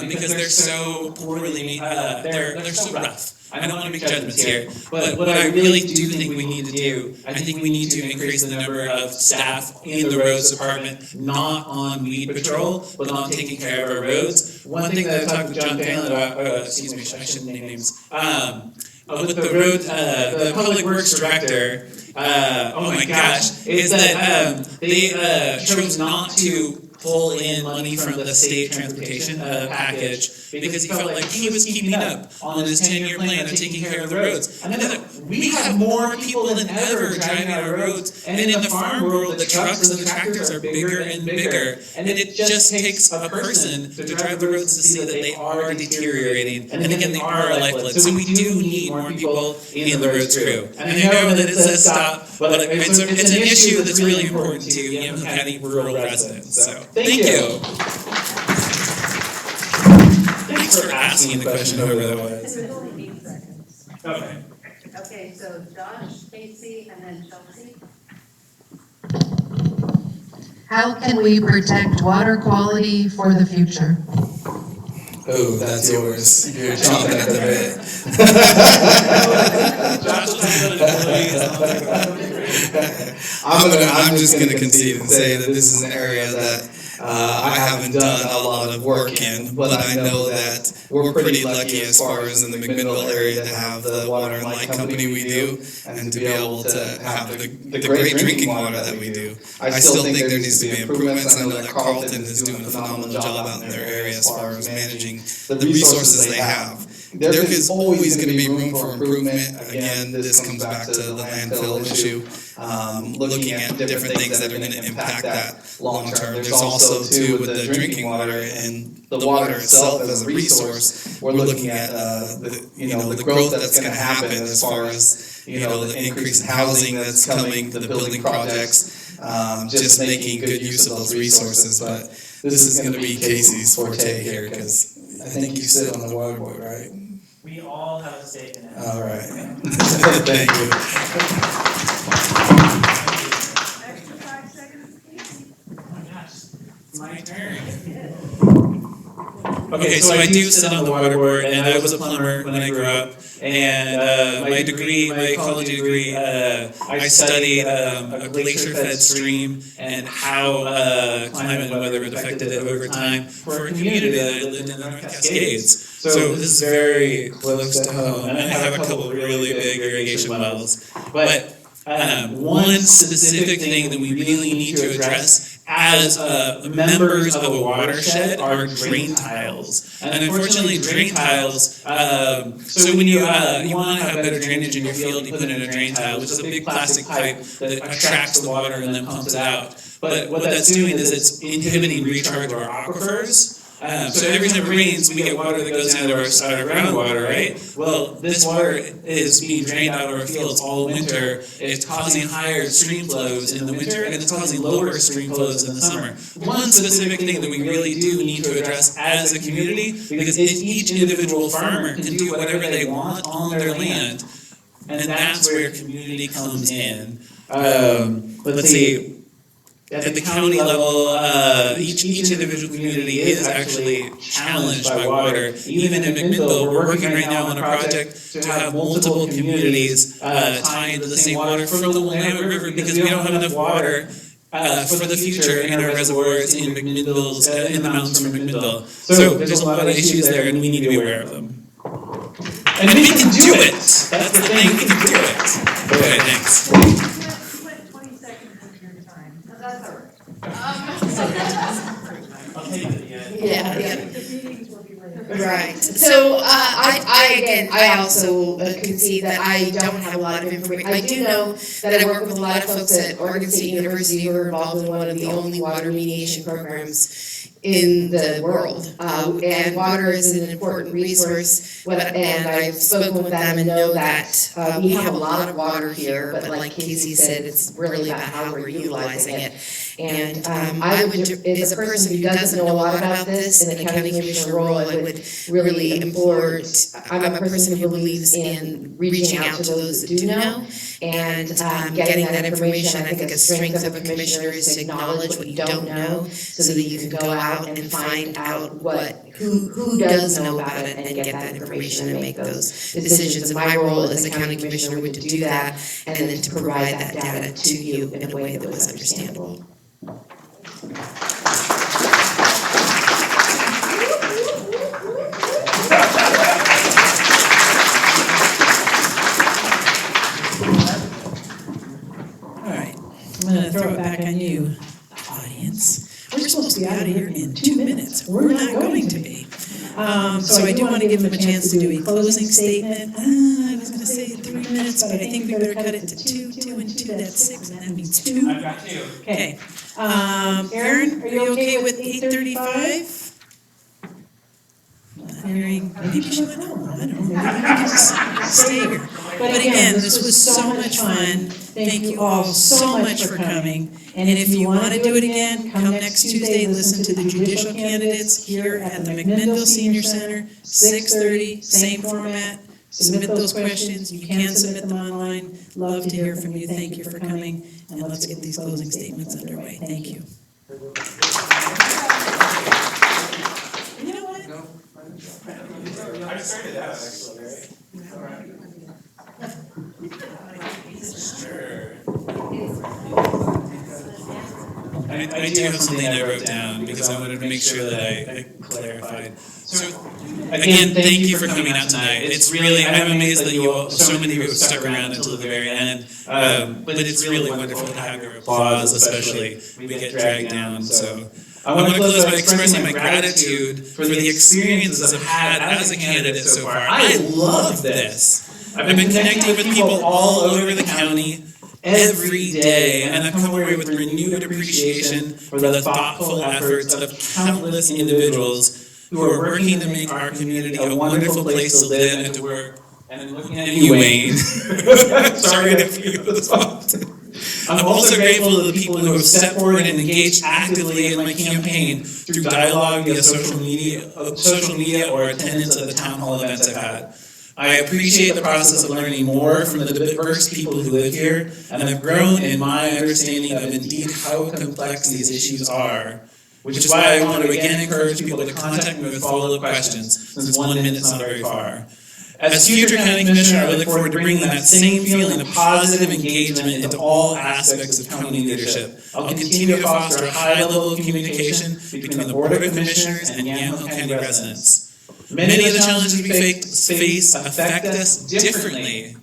because they're so poorly they're so rough. I don't want to make judgments here, but what I really do think we need to do, I think we need to increase the number of staff in the roads department, not on weed patrol, but on taking care of our roads. One thing that I talked with John Phelan about, excuse me, I shouldn't name names, with the road, the public works director, oh my gosh, is that they chose not to pull in money from the state transportation package because he felt like he was keeping up on his 10-year plan of taking care of the roads. And then we have more people than ever driving our roads, and in the farm world, the trucks and the tractors are bigger and bigger, and it just takes a person to drive the roads to see that they are deteriorating, and again, they are our lifeblood. So we do need more people in the roads crew. And I know that it says stop, but it's an issue that's really important to Yamhill County rural residents. So thank you. Thanks for asking the question, whoever that was. It was only 8 seconds. Okay. Okay, so Josh, Casey, and then Chelsea. How can we protect water quality for the future? Oh, that's yours. You're chomping at the bit. I'm just going to concede and say that this is an area that I haven't done a lot of work in, but I know that we're pretty lucky as far as in the McMinnville area to have the water and light company we do, and to be able to have the great drinking water that we do. I still think there needs to be improvements. I know that Carlton is doing a phenomenal job out in their area as far as managing the resources they have. There is always going to be room for improvement. Again, this comes back to the landfill issue. Looking at different things that are going to impact that long term. There's also too with the drinking water and the water itself as a resource. We're looking at the growth that's going to happen as far as the increase in housing that's coming, the building projects, just making good use of those resources. But this is going to be Casey's forte here because I think you sit on the water board, right? We all have a stake in it. All right. Thank you. Extra 5 seconds, Casey. Oh my gosh, it's my turn. Okay, so I do sit on the water board, and I was a plumber when I grew up. And my college degree, I studied a glacier-fed stream and how climate and weather had affected it over time for a community that lived in the North Cascades. So this is very close to home, and I have a couple of really big irrigation wells. But one specific thing that we really need to address as members of a watershed are drain tiles. And unfortunately, drain tiles, so when you want to have better drainage in your field, you put in a drain tile, which is a big plastic pipe that attracts the water and then pumps it out. But what that's doing is it's inhibiting recharge of our aquifers. So every time it rains, we get water that goes into our groundwater, right? Well, this water is being drained out of our fields all winter. It's causing higher stream flows in the winter, and it's causing lower stream flows in the summer. One specific thing that we really do need to address as a community, because each individual farmer can do whatever they want on their land, and that's where community comes in. Let's see. At the county level, each individual community is actually challenged by water. Even in McMinnville, we're working right now on a project to have multiple communities tie into the same water from the Willamette River, because we don't have enough water for the future in our reservoirs in McMinnville's, in the mountains from McMinnville. So there's a lot of issues there, and we need to be aware of them. And we can do it. That's the thing. We can do it. Okay, thanks. You went 20 seconds of your time. That's all right. I'll take it, Yeah. The meetings will be later. Right. So I also concede that I don't have a lot of information. I do know that I work with a lot of folks at Oregon State University who are involved in one of the only water mediation programs in the world. And water is an important resource, and I've spoken with them and know that we have a lot of water here, but like Casey said, it's really about how we're utilizing it. And I would, as a person who doesn't know a lot about this in the county commissioner role, I would really implore, I'm a person who believes in reaching out to those that do know and getting that information. I think a strength of a commissioner is to acknowledge what you don't know so that you can go out and find out who does know about it and get that information and make those decisions. And my role as a county commissioner would to do that and then to provide that data to you in a way that was understandable. Alright, I'm gonna throw it back on you, audience. We're supposed to be out of here in 2 minutes. We're not going to be. So I do want to give them a chance to do a closing statement. I was gonna say 3 minutes, but I think we better cut it to 2 and 2, that's 6, and that means 2. I've got you. Okay. Aaron, are you okay with 8:35? Hearing, maybe she went home, I don't know, maybe we can just stay here. But again, this was so much fun. Thank you all so much for coming. And if you want to do it again, come next Tuesday, listen to the judicial candidates here at the McMinnville Senior Center, 6:30, same format. Submit those questions. You can submit them online. Love to hear from you. Thank you for coming. And let's get these closing statements underway. Thank you. You know what? I started out, actually, right? Sure. I do have something I wrote down because I wanted to make sure that I clarified. So, again, thank you for coming out tonight. It's really, I'm amazed that you all, so many of you have stuck around until the very end. But it's really wonderful to have your applause, especially we get dragged down. So, I want to close by expressing my gratitude for the experiences I've had as a candidate so far. I love this. I've been connecting with people all over the county every day, and I've come away with renewed appreciation for the thoughtful efforts of countless individuals who are working to make our community a wonderful place to live and to work. And I'm looking at you, Wayne. Sorry to put you on the spot. I'm also grateful to the people who have stepped forward and engaged actively in my campaign through dialogue via social media or attendance at the town hall events I've had. I appreciate the process of learning more from the diverse people who live here, and I've grown in my understanding of indeed how complex these issues are, which is why I want to again encourage people to contact me with follow-up questions, since 1 minute's not very far. As future county commissioner, I look forward to bringing that same feeling of positive engagement into all aspects of county leadership. I'll continue to foster a high level of communication between the Board of Commissioners and Yamhill County residents. Many of the challenges we face affect us differently,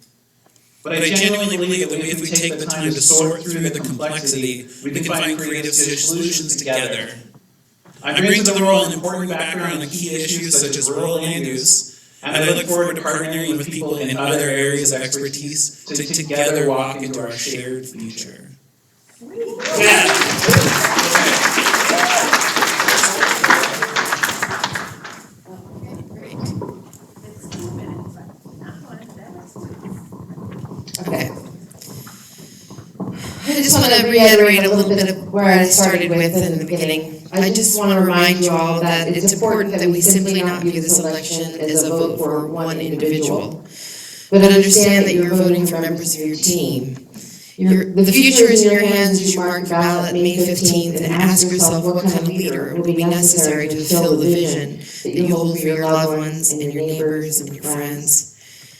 but I genuinely believe that if we take the time to sort through the complexity, we can find creative solutions together. I bring to the role an important background on key issues such as rural land use, and I look forward to partnering with people in other areas of expertise to together walk into our shared future. Yeah. just want to reiterate a little bit of where I started with in the beginning. I just want to remind you all that it's important that we simply not view this election as a vote for one individual, but understand that you're voting for members of your team. The future is in your hands as you mark your ballot May 15th, and ask yourself what kind of leader will be necessary to fulfill the vision that you hold for your loved ones and your neighbors and your friends.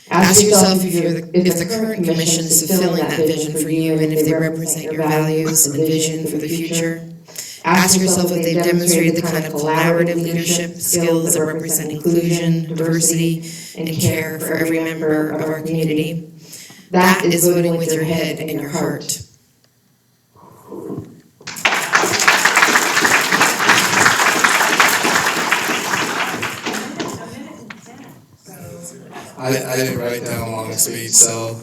Ask yourself if the current commission is fulfilling that vision for you and if they represent your values and vision for the future. Ask yourself if they've demonstrated the kind of collaborative leadership skills that represent inclusion, diversity, and care for every member of our community. That is voting with your head and your heart. I didn't write down a long speech, so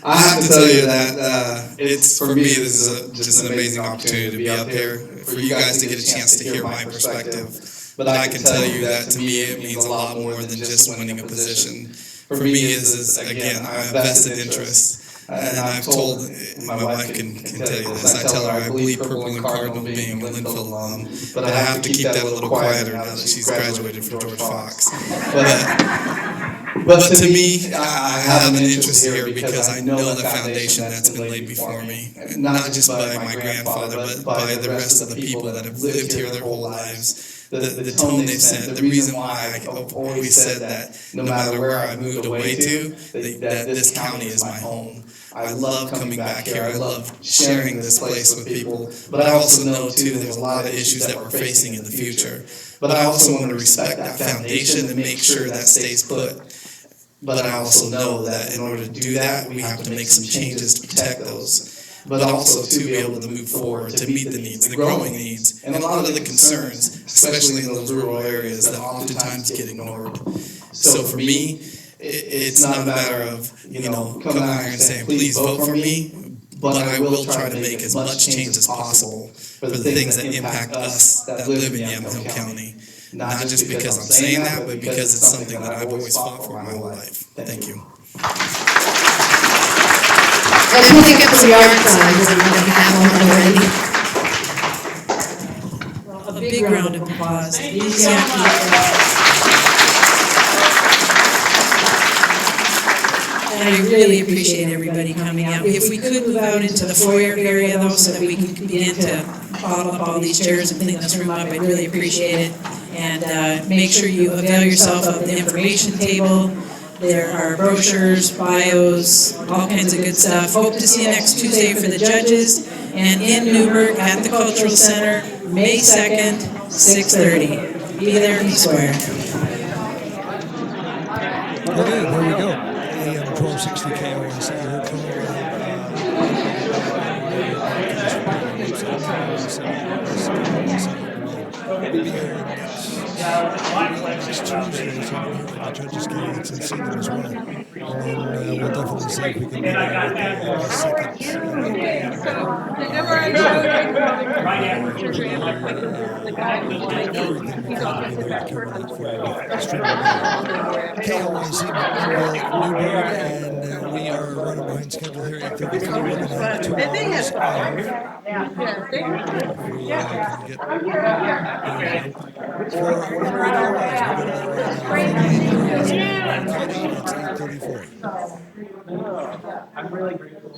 I have to tell you that it's, for me, this is just an amazing opportunity to be up here, for you guys to get a chance to hear my perspective. But I can tell you that to me it means a lot more than just winning a position. For me, this is, again, I have vested interest. And I've told, my wife can tell you this, I tell her I bleed purple and cardinal being a Linfield alum, but I have to keep that a little quieter now that she's graduated from George Fox. But to me, I have an interest here because I know the foundation that's been laid before me, not just by my grandfather, but by the rest of the people that have lived here their whole lives. The tone they've set, the reason why I've always said that no matter where I moved away to, that this county is my home. I love coming back here. I love sharing this place with people. But I also know, too, there's a lot of issues that we're facing in the future. But I also want to respect that foundation and make sure that stays put. But I also know that in order to do that, we have to make some changes to protect those. But also to be able to move forward, to meet the needs, the growing needs, and a lot of the concerns, especially in those rural areas that oftentimes get ignored. So for me, it's not a matter of, coming out here and saying, please vote for me, but I will try to make as much change as possible for the things that impact us that live in Yamhill County. Not just because I'm saying that, but because it's something that I've always fought for my whole life. Thank you. And pick up some yard signs if you have one already. A big round of applause. These young people. And I really appreciate everybody coming out. If we could move out into the foyer area though, so that we can begin to bottle up all these chairs and clean this room up, I'd really appreciate it. And make sure you avail yourself of the information table. There are brochures, bios, all kinds of good stuff. Hope to see you next Tuesday for the judges. And in Newburgh at the Cultural Center, May 2nd, 6:30. Be there, be square. Okay, there we go. AM 1260 KOS. You heard from we'll be here next Tuesday, so we'll hear from the judges, candidates, and see them as well. And then we'll definitely see if we can get the second. KOIC Newburgh, and we are running behind schedule here at 8:33. We're going to have 2 hours we can get for one radio wise. We're going to it's 8:34. I'm really grateful.